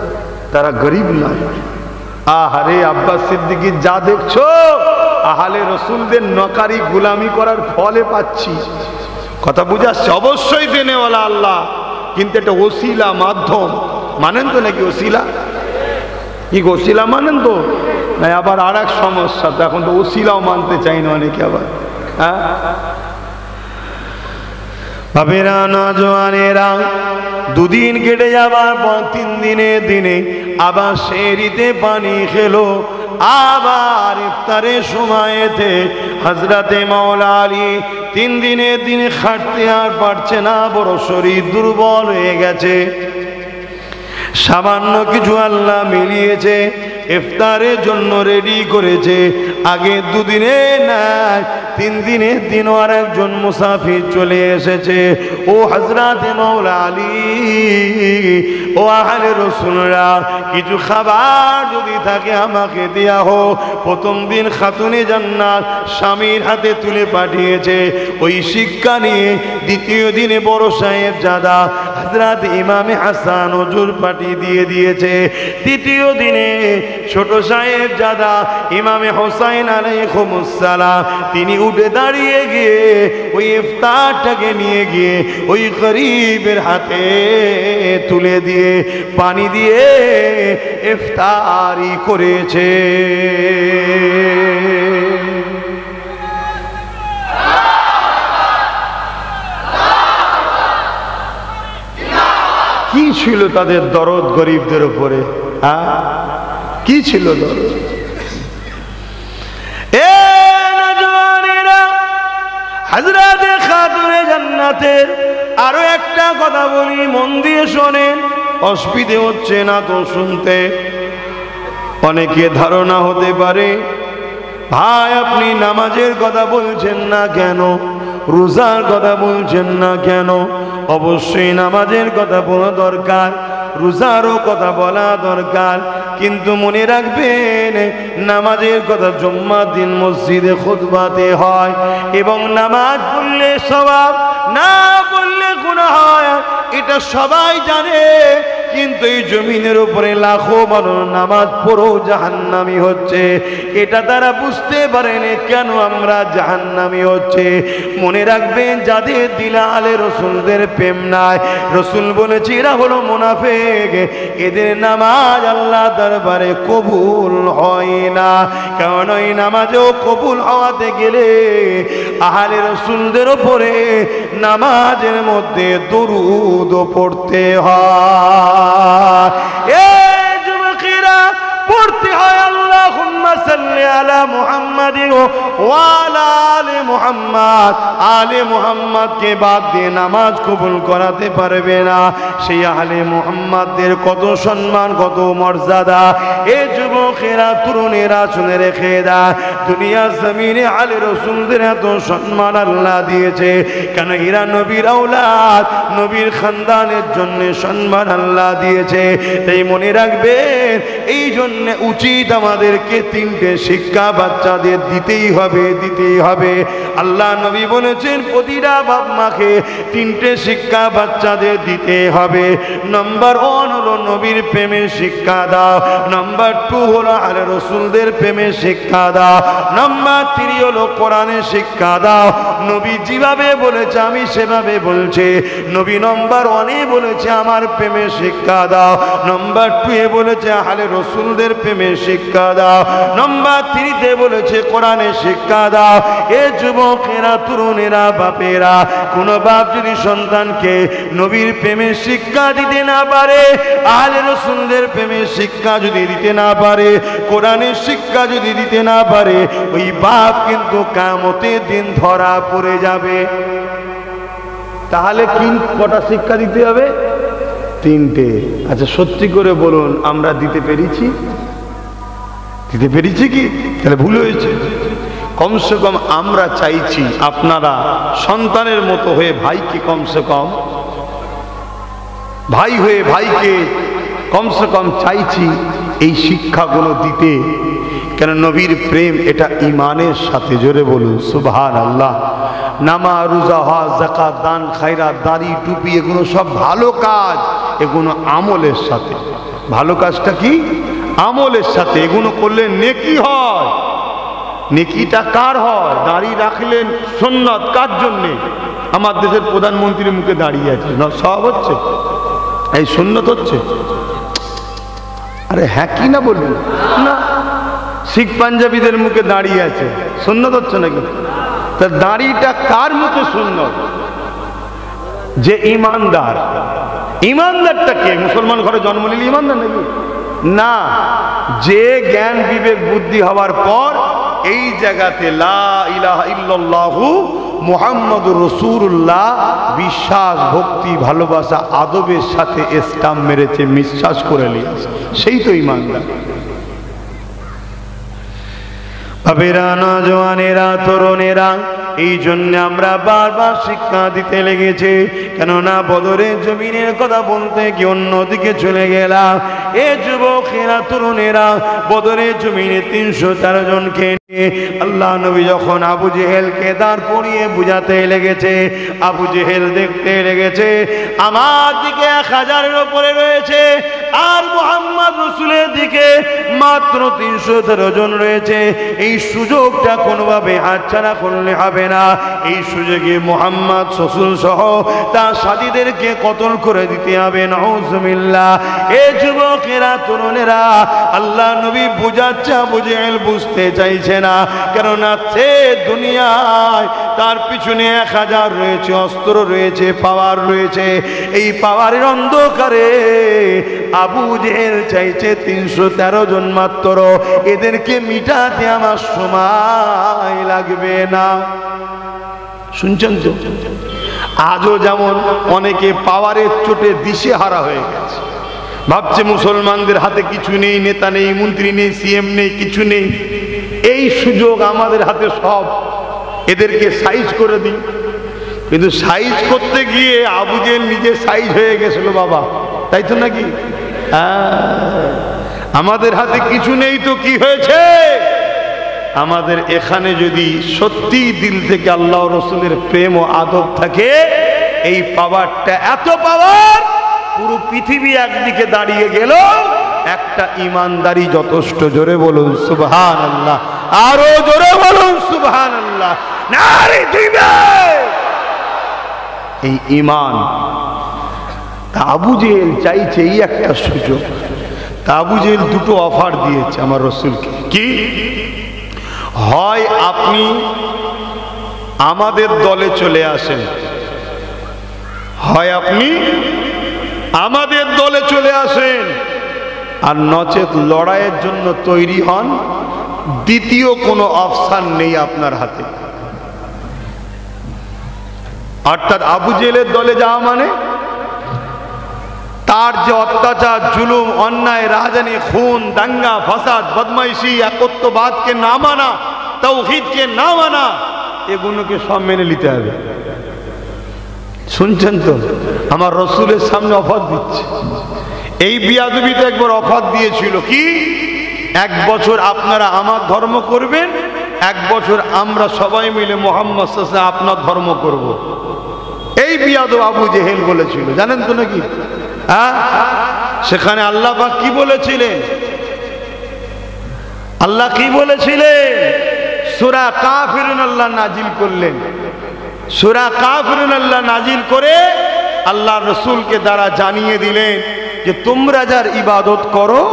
তারা গরিব নয়। আহারে আব্বাস সিদ্দিকী, যা দেখছো আহলে রসুলদের নকারি গোলামি করার ফলে পাচ্ছি। কথা বুঝে আসছে? অবশ্যই দেনেওয়ালা আল্লাহ, কিন্তু এটা ওসিলা, মাধ্যম। মানেন তো নাকি ওসিলা? কি ওসিলা মানেন তো? না আবার আর এক সমস্যা, তো এখন তো ওসিলাও মানতে চাই না অনেকে আবার। হ্যাঁ বাবেরা, নজওয়ানেরা, দুদিন কেটে যাবার পর 3 দিনের দিনে আবার সেহরিতে পানি খেলো, আবার ইফতারের সময়তে হযরতে মাওলা আলী 3 দিনের দিনে খাটতে আর পারছে না, বড় শরীর দুর্বল হয়ে গেছে। সামান্য কিছু আল্লাহ মিলিয়েছে, ইফতারের জন্য রেডি করেছে। আগে 2 দিনে না 3 দিনের দিন আর একজন মুসাফির চলে এসেছে। ও হযরতে মাওলা আলী, ও আহলে রাসূলরা, কিছু খাবার যদি থাকে আমাকে দেয়া হো। প্রথম দিন খাতুনে জান্নাত স্বামীর হাতে তুলে পাঠিয়েছে, ওই শিক্ষা নিয়ে দ্বিতীয় দিনে বড় সাহেব জাদা হযরত ইমামে হাসান হুজুর পাঠিয়ে দিয়েছে। তৃতীয় দিনে ছোট সাহেব জাদা ইমামে হোসাইন আলাইহিস সালাম, তিনি উঠে দাঁড়িয়ে গিয়ে ওই ইফতারটাকে নিয়ে গিয়ে ওই গরিবের হাতে তুলে দিয়ে পানি দিয়ে ইফতারি করেছে। কি ছিল তাদের দরদ গরিবদের উপরে? কি ছিল দরদ? হযরতে খাতুনে জান্নাতের আরো একটা কথা বলি, মন দিয়ে শোনেন। অসুবিধে হচ্ছে না তো শুনতে? অনেকে ধারণা হতে পারে, ভাই আপনি নামাজের কথা বলছেন না কেন, রোজার কথা বলছেন না কেন? অবশ্যই নামাজের কথা বলা দরকার, রোজারও কথা বলা দরকার, কিন্তু মনে রাখবেন নামাজের কথা জুম্মার দিন মসজিদে খুতবাতে হয়, এবং নামাজ পড়লে সওয়াব, না পড়লে গুনাহ হয়, এটা সবাই জানে। কিন্তু এই জমিনের উপরে লাখো মানুষ নামাজ পড়েও জাহান্নামী হচ্ছে, এটা তারা বুঝতে পারেনি কেন আমরা জাহান্নামী হচ্ছে। মনে রাখবেন, যাদের দিলে আলে রসুলদের প্রেম নাই, রসুল বলেছে এরা হলো মুনাফিক, এদের নামাজ আল্লাহ দরবারে কবুল হয় না। কারণ ওই নামাজও কবুল হওয়াতে গেলে আহলে রসুলদের উপরে নামাজের মধ্যে দরুদ পড়তে হয়। যুবকেরা পড়তে হয় আল্লাহুম্মা সাল্লি আলা মুহাম্মাদিন ওয়া আলা আলি মুহাম্মাদ। আলে মুহাম্মাদকে বাদ দিয়ে নামাজ কবুল করাতে পারবে না। সেই আলে মুহাম্মাদদের কত সম্মান, কত মর্যাদা। এ যুবকেরা, তরুণেরা শুনে রেখে দা, দুনিয়া জমিনে আলে রাসূলদের এত সম্মান আল্লাহ দিয়েছে কেন? এরা নবীর আওলাদ, নবীর খানদানের জন্য সম্মান আল্লাহ দিয়েছে। তাই মনে রাখবেন, এই জন্য উচিত আমাদেরকে তিনটে শিক্ষা বাচ্চাদের দিতেই হবে, দিতেই হবে। আল্লাহ নবী বলেছেন প্রতিটা বাপ মাকে তিনটে শিক্ষা বাচ্চাদের দিতে হবে। নাম্বার 1 হলো নবীর প্রেমের শিক্ষা দাও, নাম্বার 2 হলো আলে রাসূলদের প্রেমের শিক্ষা দাও, নাম্বার 3 হলো কোরআনের শিক্ষা দাও। নবী যেভাবে বলেছে আমি সেভাবে বলছে। নবী নাম্বার 1 বলেছে আমার প্রেমের শিক্ষা দাও, নাম্বার 2 বলেছে আলে রাসূলদের প্রেমের শিক্ষা দাও, নাম্বার 3 বলেছে কোরআনের শিক্ষা দাও। এ যুবকেরা, তরুণেরা, বাপেরা, কোন বাপ যদি সন্তানকে নবীর প্রেমের শিক্ষা দিতে না পারে, আহলে রাসূলদের প্রেমের শিক্ষা যদি দিতে না পারে, কোরআনের শিক্ষা যদি দিতে না পারে, ওই বাপ কিন্তু কিয়ামতের দিন ধরা পড়ে যাবে। তাহলে কটা শিক্ষা দিতে হবে? 3টে। আচ্ছা সত্যি করে বলুন, আমরা দিতে পেরেছি? দিতে পেরেছি কি? তাহলে ভুল হয়েছে। কমসে কম আমরা চাইছি আপনারা সন্তানের মতো হয়ে ভাইকে, কমসে কম ভাই হয়ে ভাইকে কমসে কম চাইছি এই শিক্ষাগুলো দিতে। কেন? নবীর প্রেম এটা ঈমানের সাথে। জোরে বলুন সুবহানাল্লাহ। নামাজ, রোজা, হজ, যাকাত, দান, খায়রাত, দাড়ি, টুপি, এগুলো সব ভালো কাজ, এগুলো আমলের সাথে। ভালো কাজটা কি? আমলের সাথে। এগুলো করলে নেকি হয়। নেকিটা কার হয়? দাড়ি রাখলেন সুন্নাত, কার জন্যে? আমার দেশের প্রধানমন্ত্রীর মুখে দাঁড়িয়ে আছে, সব হচ্ছে, এই সুন্নাত হচ্ছে। আরে হ্যাঁ কি না বলবেন না? শিখ পাঞ্জাবিদের মুখে দাঁড়িয়ে আছে, সুন্নাত হচ্ছে নাকি? তা দাড়িটা কার মুখে সুন্নাত? যে ইমানদার। ইমানদারটা কে? মুসলমান ঘরে জন্ম নিলে ইমানদার নাকি? না, যে জ্ঞান বিবেক বুদ্ধি হওয়ার পর এই জায়গাতে লা ইলাহা ইল্লাল্লাহু মুহাম্মাদুর রাসূলুল্লাহ বিশ্বাস, ভক্তি, ভালোবাসা, আদবের সাথে স্টাম্প মেরেছে, বিশ্বাস করে নিয়েছে, সেই তো ইমানদার। বাবেরা, নওজওয়ানেরা, তরুণেরা, এই জন্য আমরা বারবার শিক্ষা দিতে লেগেছে। কেননা বদরের জমিনের কথা বলতে গিয়ে অন্যদিকে চলে গেলাম। এ যুবকেরা, তরুণেরা, বদরের জমিনে 304 জনকে নিয়ে আল্লাহ নবী যখন আবু জেহেলকে দাঁড় করিয়ে বুঝাতে লেগেছে, আবু জেহেল দেখতে লেগেছে আমার দিকে 1000-এর উপরে রয়েছে, আর মুহাম্মদ রাসূলের দিকে মাত্র 313 জন রয়েছে। এই সুযোগটা কোনোভাবে হাতছাড়া করলে হবে না। এই সুযোগে মুহাম্মদ রাসূল সহ তার সাথীদেরকে কতল করে দিতে হবে। নাউজুবিল্লাহ। এ যুবকেরা, তরুণেরা, আল্লাহ নবী বুঝাচ্ছে, আবু জেহেল বুঝতে চাইছে না। কেননা সে দুনিয়ায় তার পিছনে 1000 রয়েছে, অস্ত্র রয়েছে, পাওয়ার রয়েছে। এই পাওয়ারের অন্ধকারে আবু জেহেল চাইছে 313 জন মাত্র, এদেরকে মিটাতে আমার সময় লাগবে না। শুনছেন তো? আজও যেমন অনেকে পাওয়ারের চোটে দিশেহারা হয়ে গেছে, ভাবছে মুসলমানদের হাতে কিছু নেই, নেতা নেই, মন্ত্রী নেই, সিএম নেই, কিছু নেই, এই সুযোগ আমাদের হাতে সব, এদেরকে সাইজ করে দিই। কিন্তু সাইজ করতে গিয়ে আবু জেহেল নিজে সাইজ হয়ে গেছিল বাবা, তাই তো নাকি? আমাদের হাতে কিছু নেই তো কি হয়েছে? আমাদের এখানে যদি সত্যি দিল থেকে আল্লাহ রসুলের প্রেম ও আদব থাকে, এই পাওয়ারটা এত পাওয়ার, পুরো পৃথিবী একদিকে দাঁড়িয়ে গেল, একটা ইমানদারি যথেষ্ট। জোরে বলুন সুবহানাল্লাহ, আরো জোরে বলুন সুবহানাল্লাহ, নারে দিবে এই ইমান। আবু জেহেল চাইছে এই একটা সুযোগ। আবু জেহেল দুটো অফার দিয়েছে আমার রসুলকে, কি? হয় আপনি আমাদের দলে চলে আসেন, হয় আপনি আমাদের দলে চলে আসেন, আর নচেত লড়াইয়ের জন্য তৈরি হন। দ্বিতীয় কোনো অপশন নেই আপনার হাতে। অর্থাৎ আবু জেহেলের দলে যাওয়া মানে তার যে অত্যাচার, জুলুম, অন্যায়, রাজধানী, খুন, দাঙ্গা, ফাসাদ, বদমাইশি, একত্ববাদকে না মানা, তাওহীদকে না মানা, এগুলোকে সব মেনে নিতে হবে। শুনছেন তো? আমার রসুলের সামনে অফার দিচ্ছে। এই বিয়াদবিতে একবার অফার দিয়েছিল, কি? 1 বছর আপনারা আমার ধর্ম করবেন, 1 বছর আমরা সবাই মিলে মুহাম্মদ সাল্লাল্লাহু আলাইহি ওয়াসাল্লাম আপনার ধর্ম করব। এই বিয়াদব আবু জেহেল বলেছিল, জানেন তো নাকি? সেখানে আল্লাহ পাক কি বলেছিলেন? আল্লাহ কি বলেছিলেন? সূরা কাফিরুন আল্লাহ নাজিল করলেন। সূরা কাফিরুন আল্লাহ নাজিল করে আল্লাহ রসুলকে দ্বারা জানিয়ে দিলেন যে তোমরা যার ইবাদত করো,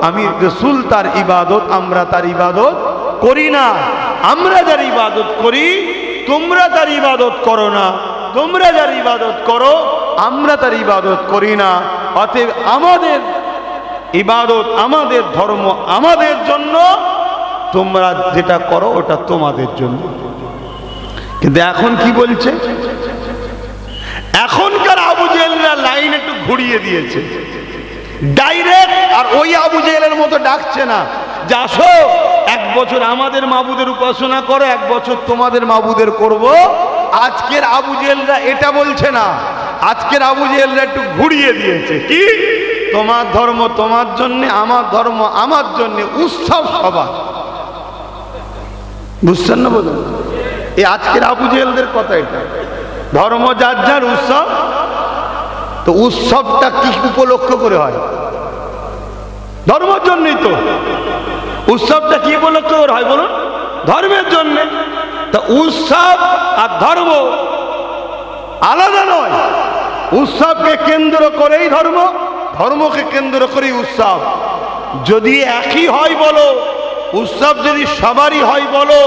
আমি রসুল তার ইবাদত, আমরা তার ইবাদত করি না। আমরা যার ইবাদত করি, তোমরা তার ইবাদত করো না। তোমরা যার ইবাদত করো, আমরা তার ইবাদত করি না। অতএব আমাদের ইবাদত, আমাদের ধর্ম আমাদের জন্য, তোমরা যেটা করো ওটা তোমাদের জন্য। কিন্তু এখন কি বলছে? এখনকার আবু জেহেলরা লাইন একটু ঘুরিয়ে দিয়েছে, ডাইরেক্ট। আর ওই আবু জেহেলের মতো ডাকছে না যে আসো 1 বছর আমাদের মাবুদের উপাসনা করো, 1 বছর তোমাদের মাবুদের করব। আজকের আবু জেহেলরা এটা বলছে না। আজকের আবু জেহেলরা একটু ঘুরিয়ে দিয়েছে, কি? তোমার ধর্ম তোমার জন্য, আমার ধর্ম আমার জন্য, উৎসব সবার। বুঝছেন না? বলুন, এই আজকের আবু জেহেলদের কথা এটা। ধর্ম যার যার, উৎসব। তো উৎসবটা কি উপলক্ষ করে হয়? ধর্মের জন্যই তো। উৎসবটা কি উপলক্ষ করে হয় বলুন? ধর্মের জন্য। তা উৎসব আর ধর্ম আলাদা নয়। উৎসবকে কেন্দ্র করেই ধর্ম, ধর্মকে কেন্দ্র করেই উৎসব। যদি একই হয় বলো, উৎসব যদি সবারই হয় বলো,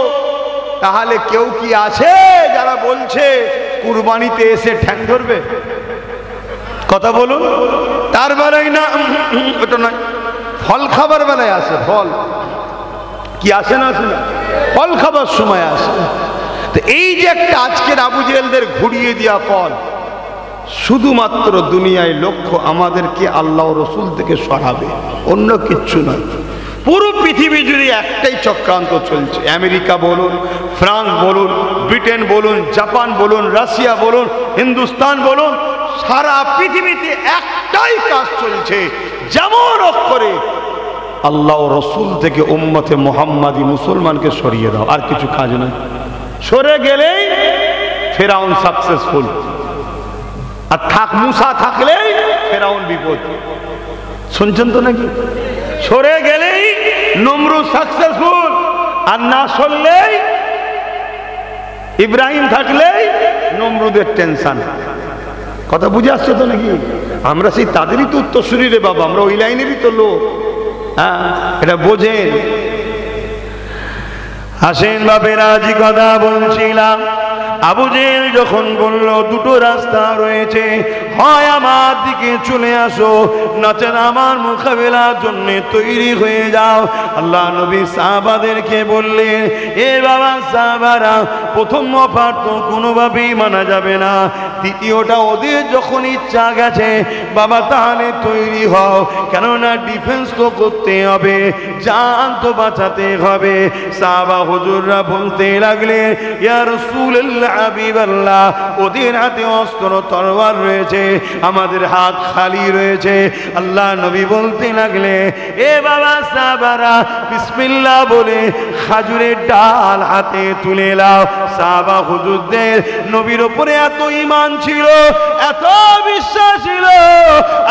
তাহলে কেউ কি আছে যারা বলছে কুরবানিতে এসে ঠ্যাং ধরবে? কথা বলুন। তার বেলায় না, ওটা নয়। ফল খাবার বেলায় আসে, ফল কি আসে না? আসে না? ফল খাবার সময় আসে। তো এই যে একটা আজকের আবু জেহেলদের ঘুরিয়ে দেওয়া ফল, শুধুমাত্র দুনিয়ায় লক্ষ্য আমাদেরকে আল্লাহ রসুল থেকে সরাবে, অন্য কিচ্ছু নয়। পুরো পৃথিবী জুড়ে একটাই চক্রান্ত চলছে। আমেরিকা বলুন, ফ্রান্স বলুন, ব্রিটেন বলুন, জাপান বলুন, রাশিয়া বলুন, হিন্দুস্তান বলুন, সারা পৃথিবীতে একটাই কাজ চলছে, যেমন অক্ষরে আল্লাহ রসুল থেকে উম্মতে মুহাম্মাদি মুসলমানকে সরিয়ে দাও। আর কিছু কাজ নয়। সরে গেলেই ফেরাউন সাকসেসফুল, আর মুসা থাকলেই ফেরাউন বিপদ। শুনছেন তো নাকি? সরে গেলেই নমরুদ সাকসেসফুল, আর না সরলেই ইব্রাহিম থাকলেই নমরুদের টেনশন। কথা বুঝে আসছে তো নাকি? আমরা সেই তাদেরই তো উত্তরসূরি রে বাবা, আমরা ওই লাইনেরই তো লোক। হ্যাঁ, এটা বোঝেন। আসেন বাপেরা, জি কথা বলছিলাম, আবু জেহেল যখন বলল দুটো রাস্তা রয়েছে, হয় আমার দিকে চলে আসো, নচেত আমার মোকাবেলার জন্য তৈরি হয়ে যাও। আল্লাহ নবী সাহাবাদেরকে বললেন, এ বাবা সাহাবারা, প্রথম অফার তো কোনোভাবেই মানা যাবে না, দ্বিতীয়টা ওদের যখন ইচ্ছা গেছে বাবা তাহলে তৈরি হও, কেননা ডিফেন্স তো করতে হবে, জান তো বাঁচাতে হবে। সাহাবা হুজুররা বলতে লাগলেন, ইয়া রাসূলুল্লাহ হাবিবাল্লাহ, ওদের হাতে অস্ত্র তরোয়ার রয়েছে, আমাদের হাত খালি রয়েছে। আল্লাহ নবী বলতে লাগলে, এ বাবা সাহাবারা, বিসমিল্লাহ বলে খাজুরের ডাল হাতে তুলে নাও। সাহাবা হুজুরদের নবীর উপরে এত ঈমান ছিল, এত বিশ্বাস ছিল,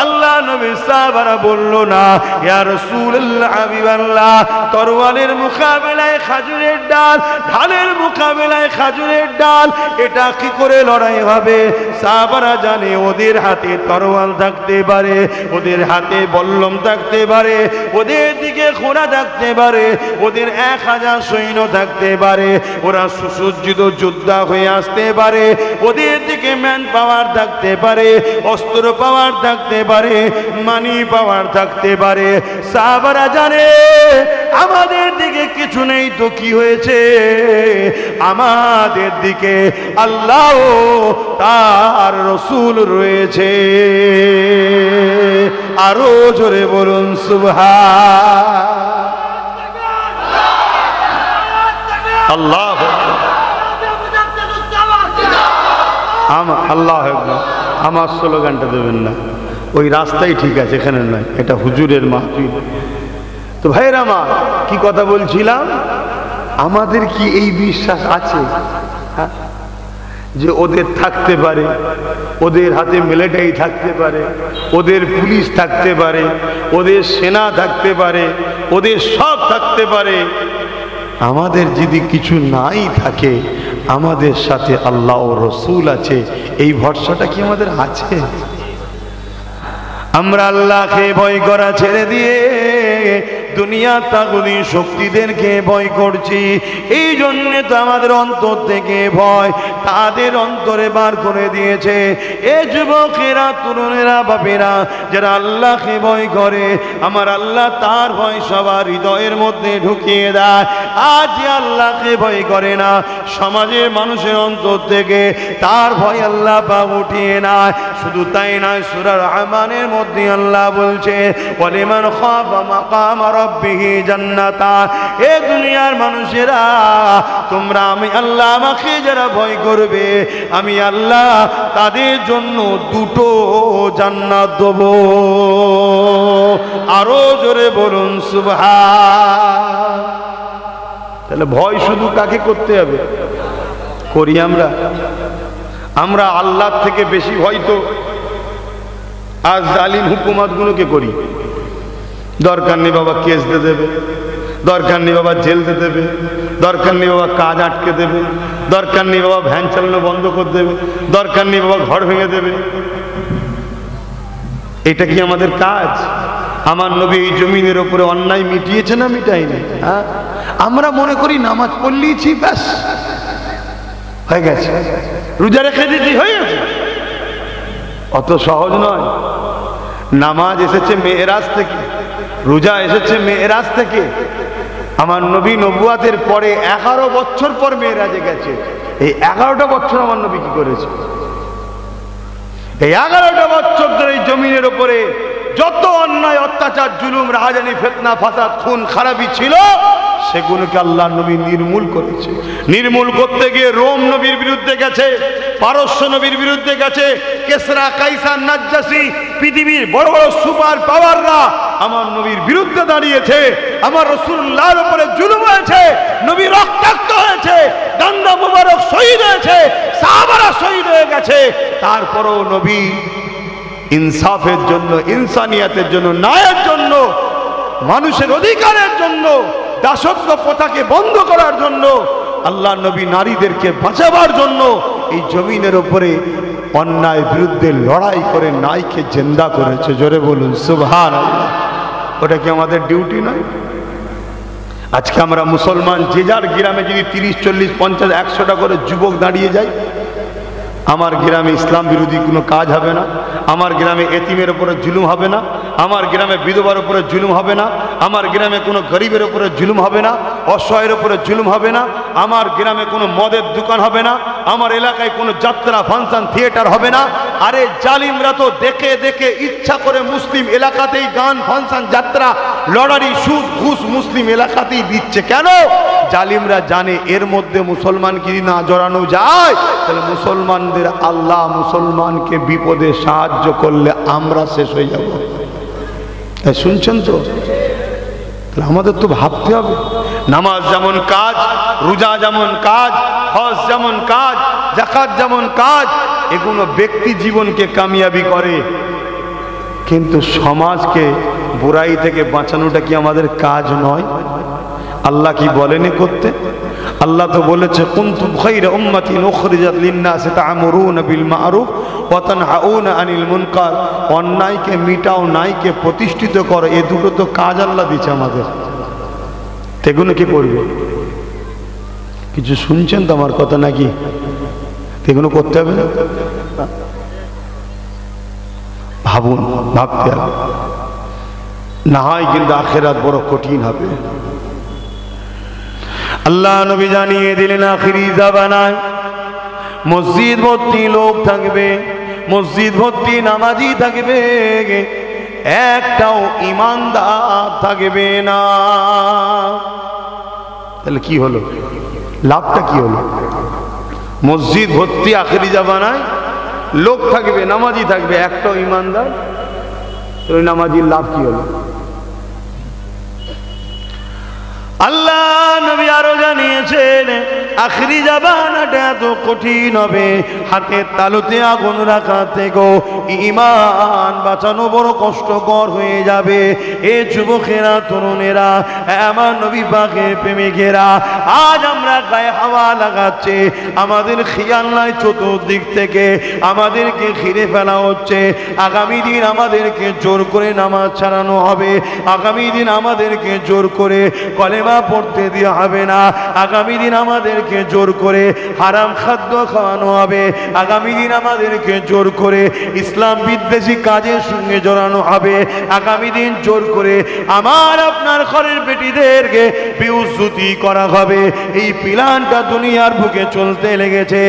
আল্লাহ নবী সাহাবারা বলল না, ইয়া রাসূলুল্লাহ হাবিবাল্লাহ, তরোয়ারের মোকাবেলায় খাজুরের ডাল, ঢালের মোকাবেলায় খাজুরের ডাল, এটা কি করে লড়াই হবে? সাহাবারা জানে ওদের হাতে তরোয়াল থাকতে পারে, ওদের হাতে বল্লম থাকতে পারে, ওদের দিকে ঘোড়া থাকতে পারে, ওদের 1000 সৈন্য থাকতে পারে, ওরা সুসজ্জিত যোদ্ধা হয়ে আসতে পারে, ওদের দিকে ম্যান পাওয়ার থাকতে পারে, অস্ত্র পাওয়ার থাকতে পারে, মানি পাওয়ার থাকতে পারে। সাহাবারা জানে আমাদের দিকে কিছু নেই তো কি হয়েছে, আমাদের দিকে আল্লাহ তার রাসূল রয়েছে। আরো জোরে বলুন সুবহান আল্লাহ। আল্লাহ আমার স্লোগানটা দেবেন না, ওই রাস্তাই ঠিক আছে, এখানে নয়, এটা হুজুরের মাহফিল। তো ভাইরা আমার কি কথা বলছিলাম, আমাদের কি এই বিশ্বাস আছে যে ওদের থাকতে পারে, ওদের হাতে মিলিটারি থাকতে পারে, ওদের পুলিশ থাকতে পারে, ওদের সেনা থাকতে পারে, ওদের সব থাকতে পারে? আমাদের যদি কিছু নাই থাকে, আমাদের সাথে আল্লাহ ও রসুল আছে, এই ভরসাটা কি আমাদের আছে? আমরা আল্লাহকে ভয় করা ছেড়ে দিয়ে দুনিয়া তাগুতি শক্তিদেরকে ভয় করছি। এই জন্যে তো আমাদের অন্তর থেকে ভয় তাদের অন্তরে বার করে দিয়েছে। এ যুবকেরা, তরুণেরা, বাপেরা যারা আল্লাহকে ভয় করে, আমার আল্লাহ তার ভয় সবার হৃদয়ের মধ্যে ঢুকিয়ে দেয়। আজ আল্লাহকে ভয় করে না, সমাজের মানুষের অন্তর থেকে তার ভয় আল্লাহ পাক উঠিয়ে নেয়। শুধু তাই নয়, সূরা রহমানের মধ্যে আল্লাহ বলছে, ওয়ালিমান খাফা মাকাম রাব্বিহি জান্নাতা। এ দুনিয়ার মানুষেরা, তোমরা আমি আল্লাহ আমাকে যারা ভয় করবে, আমি আল্লাহ তাদের জন্য 2টো জান্নাত দেব। আরো জোরে বলুন সুবহান। তাহলে ভয় শুধু কাকে করতে হবে? করি আমরা আল্লাহর থেকে বেশি ভয় তো আজ জালিম হুকুমতগুলোকে করি। দরকার নেই বাবা কেস দিয়ে দেবে, দরকার নেই বাবা জেল দিয়ে দেবে, দরকার নেই বাবা কাজ আটকে দেবে, দরকার নেই বাবা ভ্যান চালানো বন্ধ করে দেবে, দরকার নেই বাবা ঘর ভেঙে দেবে। এটা কি আমাদের কাজ? আমার নবী এই জমিনের উপরে অন্যায় মিটিয়েছে না মিটাইনি? হ্যাঁ, আমরা মনে করি নামাজ পড়লেইছি ব্যাস হয়ে গেছে, রোজা রেখে দিয়েছি হয়ে গেছে। অত সহজ নয়। নামাজ এসেছে মেরাজ থেকে, রোজা এসেছে মেরাজ থেকে। আমার নবী নবুয়াতের পরে 11 বছর পর মেরাজে গেছে। এই 11টা বছর আমার নবী কি করেছে? এই 11টা বছর ধরে এই জমিনের উপরে যত অন্যায়, অত্যাচার, জুলুম, রাহাজানি, ফিতনা, ফাসাদ, খুন খারাপি ছিল, সেগুলোকে আল্লাহ নবী নির্মূল করেছে। নির্মূল করতে গিয়ে রোম নবীর বিরুদ্ধে গেছে, পারস্য নবীর বিরুদ্ধে গেছে, কেসরা, কাইসার, নাজ্জাসী, পৃথিবীর বড় বড় সুপার পাওয়াররা আমার নবীর বিরুদ্ধে দাঁড়িয়েছে। আমার রাসূলুল্লাহর উপরে জুলুম হয়েছে, নবী রক্তাক্ত হয়েছে, গান্দা মুবারক শহীদ হয়েছে, সাহাবারা শহীদ হয়ে গেছে। তারপরও নবী ইনসাফের জন্য, ইনসানিয়াতের জন্য, ন্যায়ের জন্য, মানুষের অধিকারের জন্য, দাসত্ব প্রথাকে বন্ধ করার জন্য, আল্লাহ নবী নারীদেরকে বাঁচাবার জন্য এই জমিনের উপরে অন্যায় বিরুদ্ধে লড়াই করে নারীকে জিন্দা করেছে। জোরে বলুন সুবহানাল্লাহ। ওটা কি আমাদের ডিউটি নয়? আজকে আমরা মুসলমান যে যার গ্রামে যদি 30, 40, 50, 100টা করে যুবক দাঁড়িয়ে যায়, আমার গ্রামে ইসলাম বিরোধী কোনো কাজ হবে না, আমার গ্রামে এতিমের উপরে জুলুম হবে না, আমার গ্রামে বিধবার উপরে জুলুম হবে না, আমার গ্রামে কোনো গরিবের উপরে জুলুম হবে না, অসহায়ের উপরে জুলুম হবে না, আমার গ্রামে কোনো মদের দোকান হবে না, আমার এলাকায় কোনো যাত্রা ফাংশন থিয়েটার হবে না। আরে জালিমরা তো দেখে দেখে ইচ্ছা করে মুসলিম এলাকাতেই গান ফাংশন যাত্রা লটারি সুদ ঘুষ মুসলিম এলাকাতেই দিচ্ছে। কেন? জালিমরা জানে এর মধ্যে মুসলমানকে না জড়ানো যায় তাহলে মুসলমানদের আল্লাহ মুসলমানকে বিপদে সাহায্য করলে আমরা শেষ হয়ে যাব। শুনছেন তো? আমাদের তো ভাবতে হবে, নামাজ যেমন কাজ, রোজা যেমন কাজ, হজ যেমন কাজ, যাকাত যেমন কাজ, এগুলো ব্যক্তি জীবনকে কামিয়াবি করে, কিন্তু সমাজকে বুরাই থেকে বাঁচানোটা কি আমাদের কাজ নয়? আল্লাহ কি বলেনি করতে? আল্লাহ তো বলেছে কুনতুম খায়রা উম্মাতিন উখরিজাত লিন-নাসি তা'মুরুনা বিল মা'রুফ ওয়া তানহাউনা আনিল মুনকার। অন্যায়কে মিটাও, ন্যায়কে প্রতিষ্ঠিত করো, এই দুটো তো কাজ আল্লাহ দিয়েছে আমাদের। এগুলো কি করবে? কিছু শুনছেন তো আমার কথা নাকি? এগুলো করতে হবে না? ভাবুন, ভাবতে হবে, না হয় কিন্তু আখিরাত বড় কঠিন হবে। আল্লাহ নবী জানিয়ে দিলেন আখিরি জামানায় মসজিদ ভর্তি লোক থাকবে, মসজিদ ভর্তি নামাজি থাকবে, একটাও ইমানদার থাকবে না। তাহলে কি হলো? লাভটা কি হলো? মসজিদ ভর্তি আখিরি জামানায় লোক থাকবে, নামাজি থাকবে, একটাও ইমানদার, ওই নামাজির লাভ কি হলো? আল্লাহ নবী আরো জানিয়েছেন আখিরি জামানাটা এত কঠিন হবে, হাতের তালুতে আগুন রাখা থেকেও ঈমান বাঁচানো বড় কষ্টকর হয়ে যাবে। এ যুবকেরা, তরুণেরা, আমার নবী পাকের প্রেমিকেরা, আজ আমরা গায়ে হাওয়া লাগাচ্ছে, আমাদের খেয়াল নাই চতুর্দিক থেকে আমাদেরকে ঘিরে ফেলা হচ্ছে। আগামী দিন আমাদেরকে জোর করে নামাজ ছাড়ানো হবে, আগামী দিন আমাদেরকে জোর করে কলেমা পড়তে দেওয়া হবে না, আগামী দিন আমাদেরকে জোর করে হারাম খাদ্য খাওয়ানো হবে, আগামী দিন আমাদেরকে জোর করে ইসলাম বিদ্বেষী কাজের সঙ্গে জড়ানো হবে, আগামী দিন জোর করে আমার আপনার ঘরের বেটিদেরকে বেউজ্জতি করা হবে। এই প্ল্যানটা দুনিয়ার বুকে চলতে লেগেছে।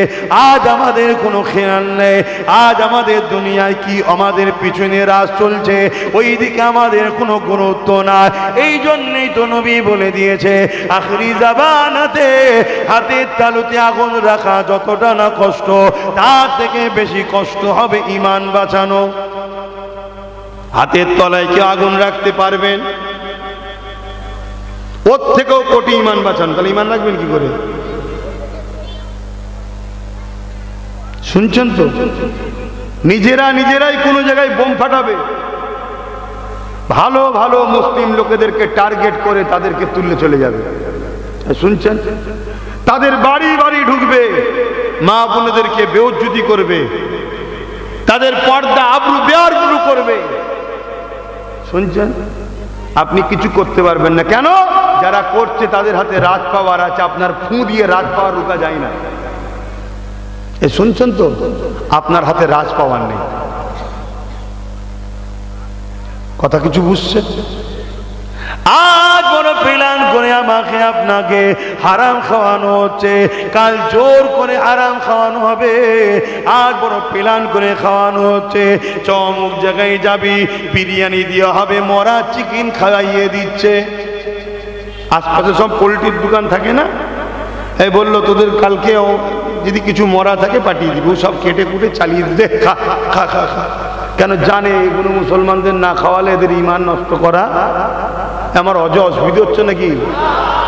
আজ আমাদের কোনো খেয়াল নেই, আজ আমাদের দুনিয়ায় কি আমাদের পিছনে রাজ চলছে, ওই দিকে আমাদের কোনো গুরুত্ব না। এই জন্যই তো নবী বলে দিয়েছে আখিরি জামানাতে হাতের তালুতে আগুন রাখা যতটা না কষ্ট, তার থেকে বেশি কষ্ট হবে ঈমান বাঁচানো। হাতের তলায় কি আগুন রাখতে পারবেন? ওর থেকেও কোটি ঈমান বাঁচানো। তাহলে ঈমান রাখবেন কি করে? শুনছেন তো? নিজেরাই কোনো জায়গায় বোম ফাটাবে, ভালো ভালো মুসলিম লোকেদেরকে টার্গেট করে তাদেরকে তুললে চলে যাবে। শুনছেন? তাদের বাড়ি বাড়ি ঢুকবে, মা বোনেদেরকে বেইজ্জতি করবে, তাদের পর্দা আবরু বেয়ারগুলো করবে। শুনছেন? আপনি কিছু করতে পারবেন না। কেন? যারা করছে তাদের হাতে রাজ পাওয়ার আছে, আপনার ফু দিয়ে রাজ পাওয়ার রোকা যায় না। শুনছেন তো? আপনার হাতে রাজ পাওয়ার নেই। কথা কিছু বুঝছেন? আজ বড় প্ল্যান করে আমাকে আপনাকে হারাম খাওয়ানো হচ্ছে, কাল জোর করে হারাম খাওয়ানো হবে। আজ বড় প্ল্যান করে খাওয়ানো হচ্ছে, চমক জায়গায় যাবি বিরিয়ানি দেওয়া হবে, মরা চিকেন খাওয়াইয়ে দিচ্ছে। আশপাশে সব পোলট্রির দোকান থাকে না, এই বললো তোদের কালকে যদি কিছু মরা থাকে পাঠিয়ে দিব, সব কেটে কুটে চালিয়ে দিতে, খা খা খা খা। কেন? জানে এগুলো মুসলমানদের না খাওয়ালে এদের ঈমান নষ্ট করা। আমার অসুবিধা হচ্ছে নাকি?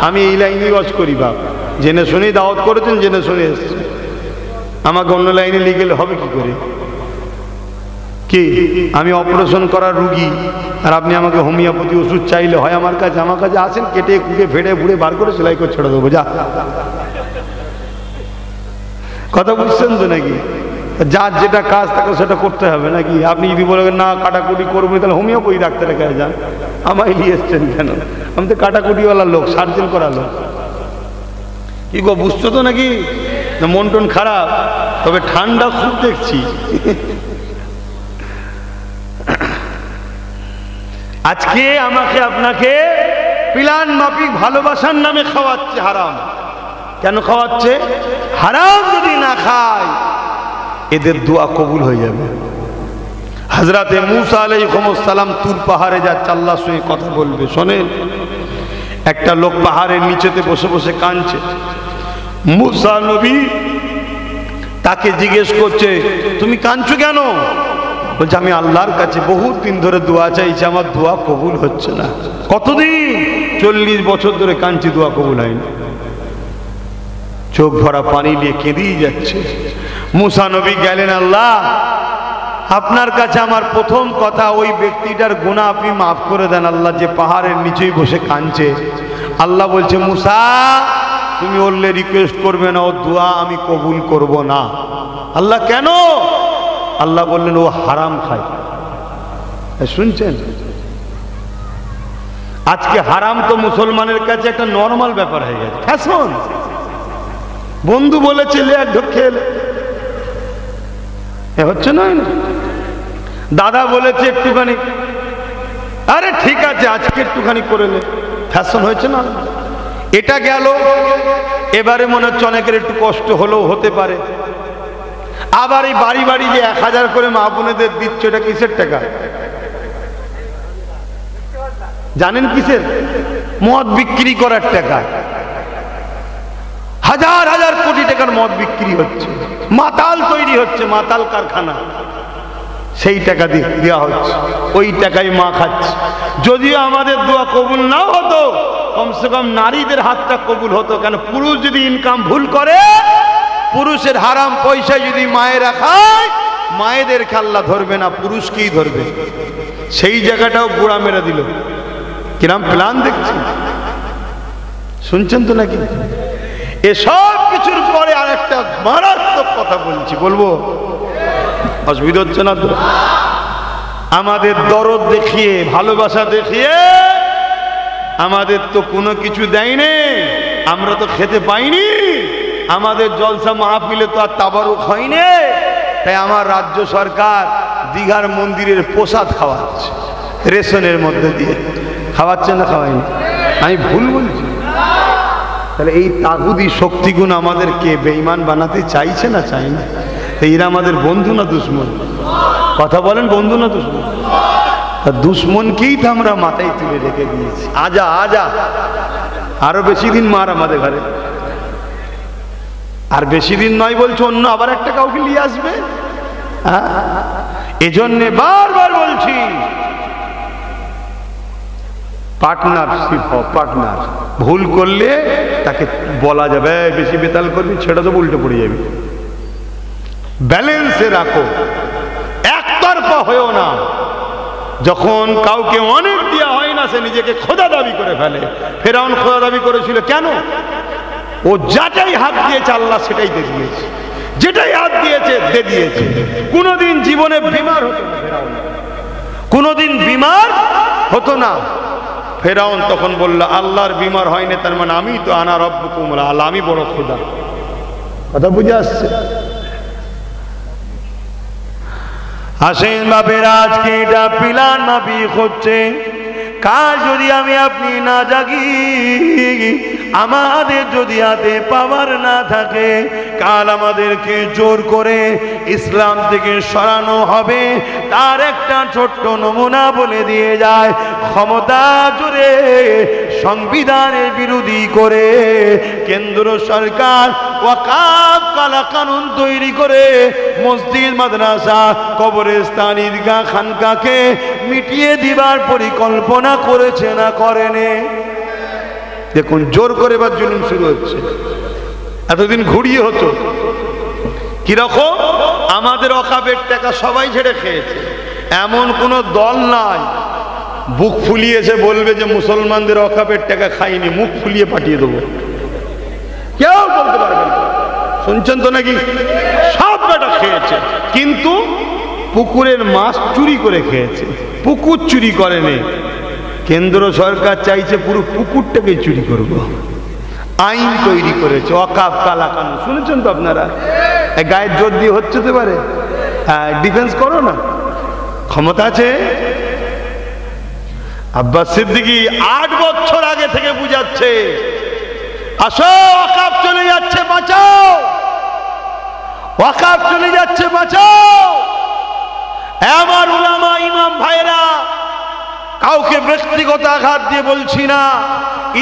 আমি এই লাইনেই ওয়াজ করি, বাপ জেনে শুনেই দাওয়াত করেছেন, জেনে শুনে এসছে। আমাকে অন্য লাইনে নিয়ে গেলে হবে কি করে? কি আমি অপারেশন করার রুগী আর আপনি আমাকে হোমিওপ্যাথি ওষুধ চাইলে হয় আমার কাছে আসেন, কেটে কুটে ফেটে ফুড়ে বার করে সেলাই করে ছেড়ে দেবো, যা। কথা বুঝছেন তো নাকি? যার যেটা কাজ তাকে সেটা করতে হবে নাকি? আপনি যদি বলেন না কাটাকুটি করবো তাহলে হোমিওপ্যাথি ডাক্তারের কাছে যান, আমায় নিয়ে এসছেন কেন? আমি তো কাটাকুটিওয়ালা লোক, সার্জেন করা লোক। কি গো, বুঝছো তো নাকি না মন টন খারাপ? তবে ঠান্ডা খুব দেখছি। আজকে আমাকে আপনাকে প্ল্যান মাফিক ভালোবাসার নামে খাওয়াচ্ছে হারাম। কেন খাওয়াচ্ছে? হারাম যদি না খায় এদের দোয়া কবুল হয়ে যাবে। হযরতে মূসা আলাইহিস সালাম তুর পাহাড়ে যাচ্ছে, আল্লাহর সঙ্গে কথা বলবে। শোনেন, একটা লোক পাহাড়ের নিচেতে বসে বসে কাঁদছে। মূসা নবী তাকে জিজ্ঞেস করছে, তুমি কাঁদছো কেন? বলছে, আমি আল্লাহর কাছে বহুত দিন ধরে দোয়া চাইছি, আমার দোয়া কবুল হচ্ছে না। কতদিন? 40 বছর ধরে কাঁদছি, দোয়া কবুল হয়নি। চোখ ভরা পানি নিয়ে কেঁদেই যাচ্ছে। মূসা নবী গেলেন, আল্লাহ আপনার কাছে আমার প্রথম কথা, ওই ব্যক্তিটার গুনাহ আপনি মাফ করে দেন আল্লাহ, যে পাহাড়ের নিচেই বসে কাঁদছে। আল্লাহ বলছে, মূসা তুমি ওরলে রিকোয়েস্ট করবে না, ও দোয়া আমি কবুল করব না। আল্লাহ কেন? আল্লাহ বললেন, ও হারাম খায়। শুনছেন? আজকে হারাম তো মুসলমানের কাছে একটা নর্মাল ব্যাপার হয়ে গেছে, ফ্যাশন। বন্ধু বলেছে লে এক ঢোক খেয়ে হচ্ছে না, দাদা বলেছে একটুখানি, আরে ঠিক আছে আজকে একটুখানি করে নে, ফ্যাশন হয়েছে না। এটা গেল। এবারে মনে হচ্ছে অনেকের একটু কষ্ট হলেও হতে পারে। আবার এই বাড়ি বাড়ি যে 1000 করে মা বোনেদের দিচ্ছে, এটা কিসের টাকা জানেন? কিসের? মদ বিক্রি করার টাকা। হাজার হাজার কোটি টাকার মদ বিক্রি হচ্ছে, মাতাল তৈরি হচ্ছে, মাতাল কারখানা। সেই টাকা দিয়ে দেওয়া হচ্ছে, ওই টাকায় মা খাচ্ছে। যদিও আমাদের দোয়া কবুল না হতো, কমসে কম নারীদের হাতটা কবুল হতো। কেন? পুরুষ যদি ইনকাম ভুল করে, পুরুষের হারাম পয়সায় যদি মায়েরা খায়, মায়েদেরকে আল্লাহ ধরবে না, পুরুষকেই ধরবে। সেই জায়গাটাও গোড়া মেরে দিল। কিরাম প্ল্যান দেখছি, শুনছেন তো নাকি? এসব কিছুর পরে আর একটা মারাত্মক কথা বলছি, বলবো? অসুবিধা হচ্ছে না তো? আমাদের দরদ দেখিয়ে, ভালোবাসা দেখিয়ে আমাদের তো কোনো কিছু দেয়নি, আমরা তো খেতে পাইনি, আমাদের জলসা মাহফিলে তো আর তাবারুক হয়নি। তাই আমার রাজ্য সরকার দীঘার মন্দিরের প্রসাদ খাওয়াচ্ছে, রেশনের মধ্যে দিয়ে খাওয়াচ্ছে না? খাওয়ায়নি? আমি ভুল বলছি? তাহলে এই তাগুদি শক্তিগুণ আমাদেরকে বেঈমান বানাতে চাইছে না চাই না? এরা আমাদের বন্ধু না দুশ্মন? কথা বলেন, বন্ধু না দুশ্মন? দুশ্মনকেই তো আমরা মাথায় তুলে রেখে দিয়েছি। আজা আজা, আরো বেশি দিন মার আমাদের ঘরে, আর বেশি দিন নয় বলছে, অন্য আবার একটা কাউকে নিয়ে আসবে। এজন্য বারবার বলছি, পার্টনারশিপ হোক, পার্টনার। ভুল করলে তাকে বলা যাবে, বেশি বেতাল করবি, ছেড়ে তো উল্টে পড়ে যাবি। ব্যালেন্সে রাখো, একতরফা হয়েও না। যখন কাউকে অনেক দেওয়া হয় না, সে নিজেকে খোদা দাবি করে ফেলে। ফেরাউন খোদা দাবি করেছিল কেন? ও যাটাই হাত দিয়েছে আল্লাহ সেটাই দিয়ে দিয়েছে, যেটাই হাত দিয়েছে দিয়ে দিয়েছে। কোনোদিন জীবনে বিমার হতো না ফেরাউন, কোনোদিন বিমার হতো না। ফেরাউন তখন বলল, আল্লাহর বিমার হয়নি, তার মানে আমি তো আনা রব্বুকুম আল্লাহ, আমি বড় খোদা। কথা বুঝে আসছে? আসেন বাপেরা, আজকে এটা প্ল্যান মাফিক হচ্ছে। কাল যদি আমি আপনি না জাগি, আমাদের যদি হাতে পাওয়ার না থাকে, কাল আমাদেরকে জোর করে ইসলাম থেকে সরানো হবে। তার একটা ছোট্ট নমুনা বলে দিয়ে যায়। ক্ষমতা জোরে সংবিধানের বিরোধী করে কেন্দ্র সরকার ওয়াকাফ কালা কানুন তৈরি করে মসজিদ, মাদ্রাসা, কবরস্থান, ঈদগাহ, খানকাকে মিটিয়ে দিবার পরিকল্পনা করেছে না করেনি? দেখুন, জোর করে এবার জুলুম শুরু হচ্ছে। এতদিন ঘুরিয়ে হতো কিরকম? আমাদের ওয়াকাফের টাকা সবাই ছেড়ে খেয়েছে, এমন কোন দল নাই বুক ফুলিয়েছে বলবে যে মুসলমানদের ওয়াকাফের টাকা খাইনি, মুখ ফুলিয়ে পাঠিয়ে দেবো, কেউ বলতে পারবে না। শুনছেন তো নাকি? সব বেটা খেয়েছে, কিন্তু পুকুরের মাছ চুরি করে খেয়েছে, পুকুর চুরি করেনি। কেন্দ্র সরকার চাইছে পুরো পুকুরটাকে চুরি করব, আইন তৈরি করেছে ওয়াকাফ কালা কানুন, শুনেছেন তো আপনারা? গায়ের জোর দিয়ে হচ্ছে তো পারে, ডিফেন্স করো না, ক্ষমতা আছে। আব্বাস সিদ্দিকী 8 বছর আগে থেকে বুঝাচ্ছে, আসো ওয়াকাফ চলে যাচ্ছে বাঁচাও, ওয়াকাফ চলে যাচ্ছে বাঁচাও। আমার উলামা ইমাম ভাইরা, কাউকে ব্যক্তিগত আঘাত দিয়ে বলছি না,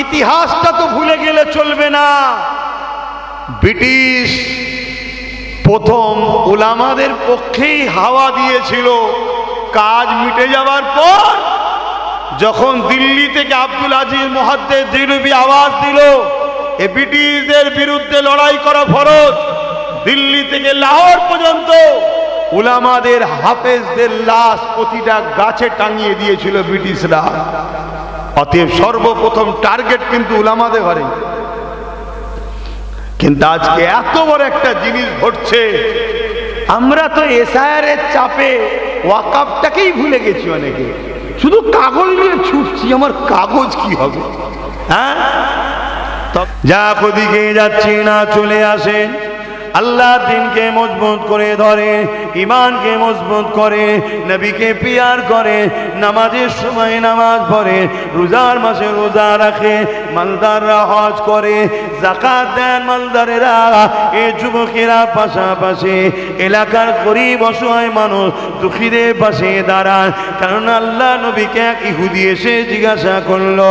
ইতিহাসটা তো ভুলে গেলে চলবে না। ব্রিটিশ প্রথম উলামাদের পক্ষেই হাওয়া দিয়েছিল, কাজ মিটে যাওয়ার পর যখন দিল্লি থেকে আব্দুল আজিজ মুহাদ্দিস দিনবী আওয়াজ দিল এ ব্রিটিশদের বিরুদ্ধে লড়াই করা ফরজ, দিল্লি থেকে লাহোর পর্যন্ত উলামাদের হাফেজদের লাশ প্রতিটা গাছে টাঙিয়ে দিয়েছিল ব্রিটিশরা। অতএব সর্বপ্রথম টার্গেট কিন্তু উলামাদের ঘরে। কিন্তু আজকে এত বড় একটা জিনিস ঘটছে, আমরা তো এসআইআর এর চাপে ওয়াকাফটাকেই ভুলে গেছি। অনেকে শুধু কাগজ নিয়ে ছুটছি, আমার কাগজ কি হবে? হ্যাঁ, যা ওদিকে যাচ্ছি না, চলে আসেন, আল্লাহর দ্বীনকে মজবুত করে ধরে, ঈমানকে মজবুত করে, নবীকে পিয়ার করে, নামাজের সময় নামাজ পড়ে, রোজার মাসে রোজা রাখে, মালদাররা হজ করে, যাকাত দেন মালদারেরা। এই যুবকেরা পাশাপাশি এলাকার গরিব অসহায় মানুষ দুঃখীদের পাশে দাঁড়ান। কারণ আল্লাহ নবীকে এক ইহুদি এসে জিজ্ঞাসা করলো,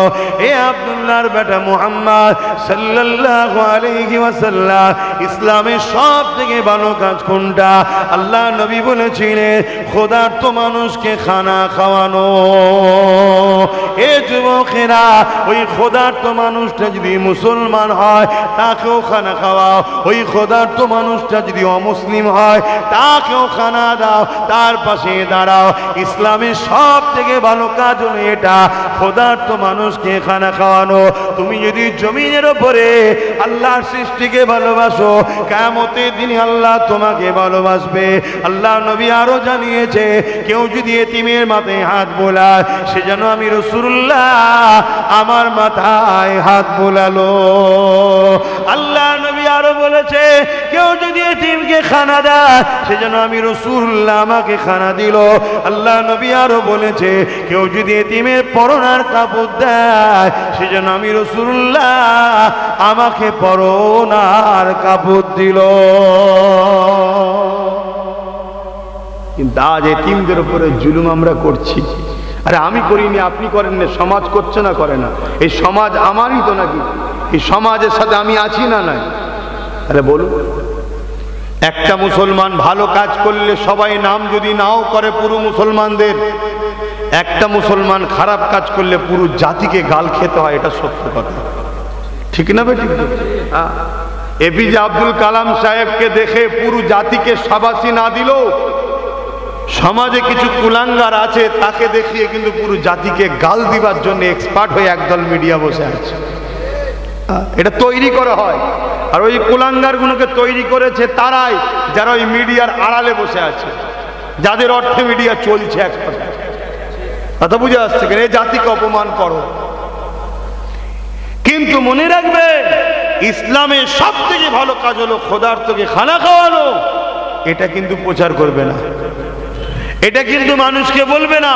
এ আব্দুল্লাহর বেটা মুহাম্মদ সাল্লাল্লাহু আলাইহি ওয়াসাল্লাম, ইসলামের সব থেকে ভালো কাজ কোনটা? আল্লাহ নবী বলেছিলেন, ক্ষুধার্ত মানুষকে খানা খাওয়ানো। এ যুবকেরা, ওই ক্ষুধার্ত মানুষটা যদি মুসলমান হয় তাকেও খানা খাওয়াও, ওই ক্ষুধার্ত মানুষটা যদি অমুসলিম হয় তাকেও খানা দাও, তার পাশে দাঁড়াও। ইসলামের সব থেকে ভালো কাজ হলো এটা, ক্ষুধার্ত মানুষকে খানা খাওয়ানো। তুমি যদি জমিনের উপরে আল্লাহর সৃষ্টিকে ভালোবাসো, কিয়ামতের দিনে আল্লাহ তোমাকে ভালোবাসবে। আল্লাহ নবী আরো জানিয়েছে, কেউ যদি এতিমের মাথায় হাত বোলায়, সে যেন আমি রাসূলুল্লাহ আমার মাথায় হাত বোলালো। আল্লাহ নবী আরো বলেছে, কেউ যদি এতিমকে খানা দেয়, সে যেন আমি রাসূলুল্লাহ আমাকে খানা দিল। আল্লাহ নবী আরো বলেছে, কেউ যদি এতিমের পরনার কাপড় দেয়, সে যেন আমি রাসূলুল্লাহ আমাকে পরনার কাপড় দিল। কিন্তু আজ এতিমদের উপরে জুলুম আমরা করছি। আরে আমি করিনি, আপনি করেন না, সমাজ করছে না, করে না? এই সমাজ আমারই তো নাকি? এই সমাজের সাথে আমি আছি না? নাই? আরে বলুন, একটা মুসলমান ভালো কাজ করলে সবাই নাম যদি নাও করে পুরো মুসলমানদের, একটা মুসলমান খারাপ কাজ করলে পুরো জাতিকে গাল খেতে হয়। এটা সত্য কথা, ঠিক না বেঠিক? হ্যাঁ, এপিজে আব্দুল কালাম সাহেবকে দেখে পুরো জাতিকে শাবাশি না দিল, সমাজে কিছু কুলাঙ্গার আছে তাকে দেখিয়ে কিন্তু পুরো জাতিকে গাল দিবার জন্য এক্সপার্ট হয়ে একদল মিডিয়া বসে আছে। এটা তৈরি করা হয়, আর ওই কুলাঙ্গার গুলোকে তৈরি করেছে তারাই যারা ওই মিডিয়ার আড়ালে বসে আছে, যাদের অর্থে মিডিয়া চলছে। এক কথা বুঝে আসছে, এই জাতিকে অপমান করো। কিন্তু মনে রাখবে, ইসলামের সব থেকে ভালো কাজ হলো ক্ষুধার্তকে খানা খাওয়ানো। এটা কিন্তু প্রচার করবে না, এটা কিন্তু মানুষকে বলবে না।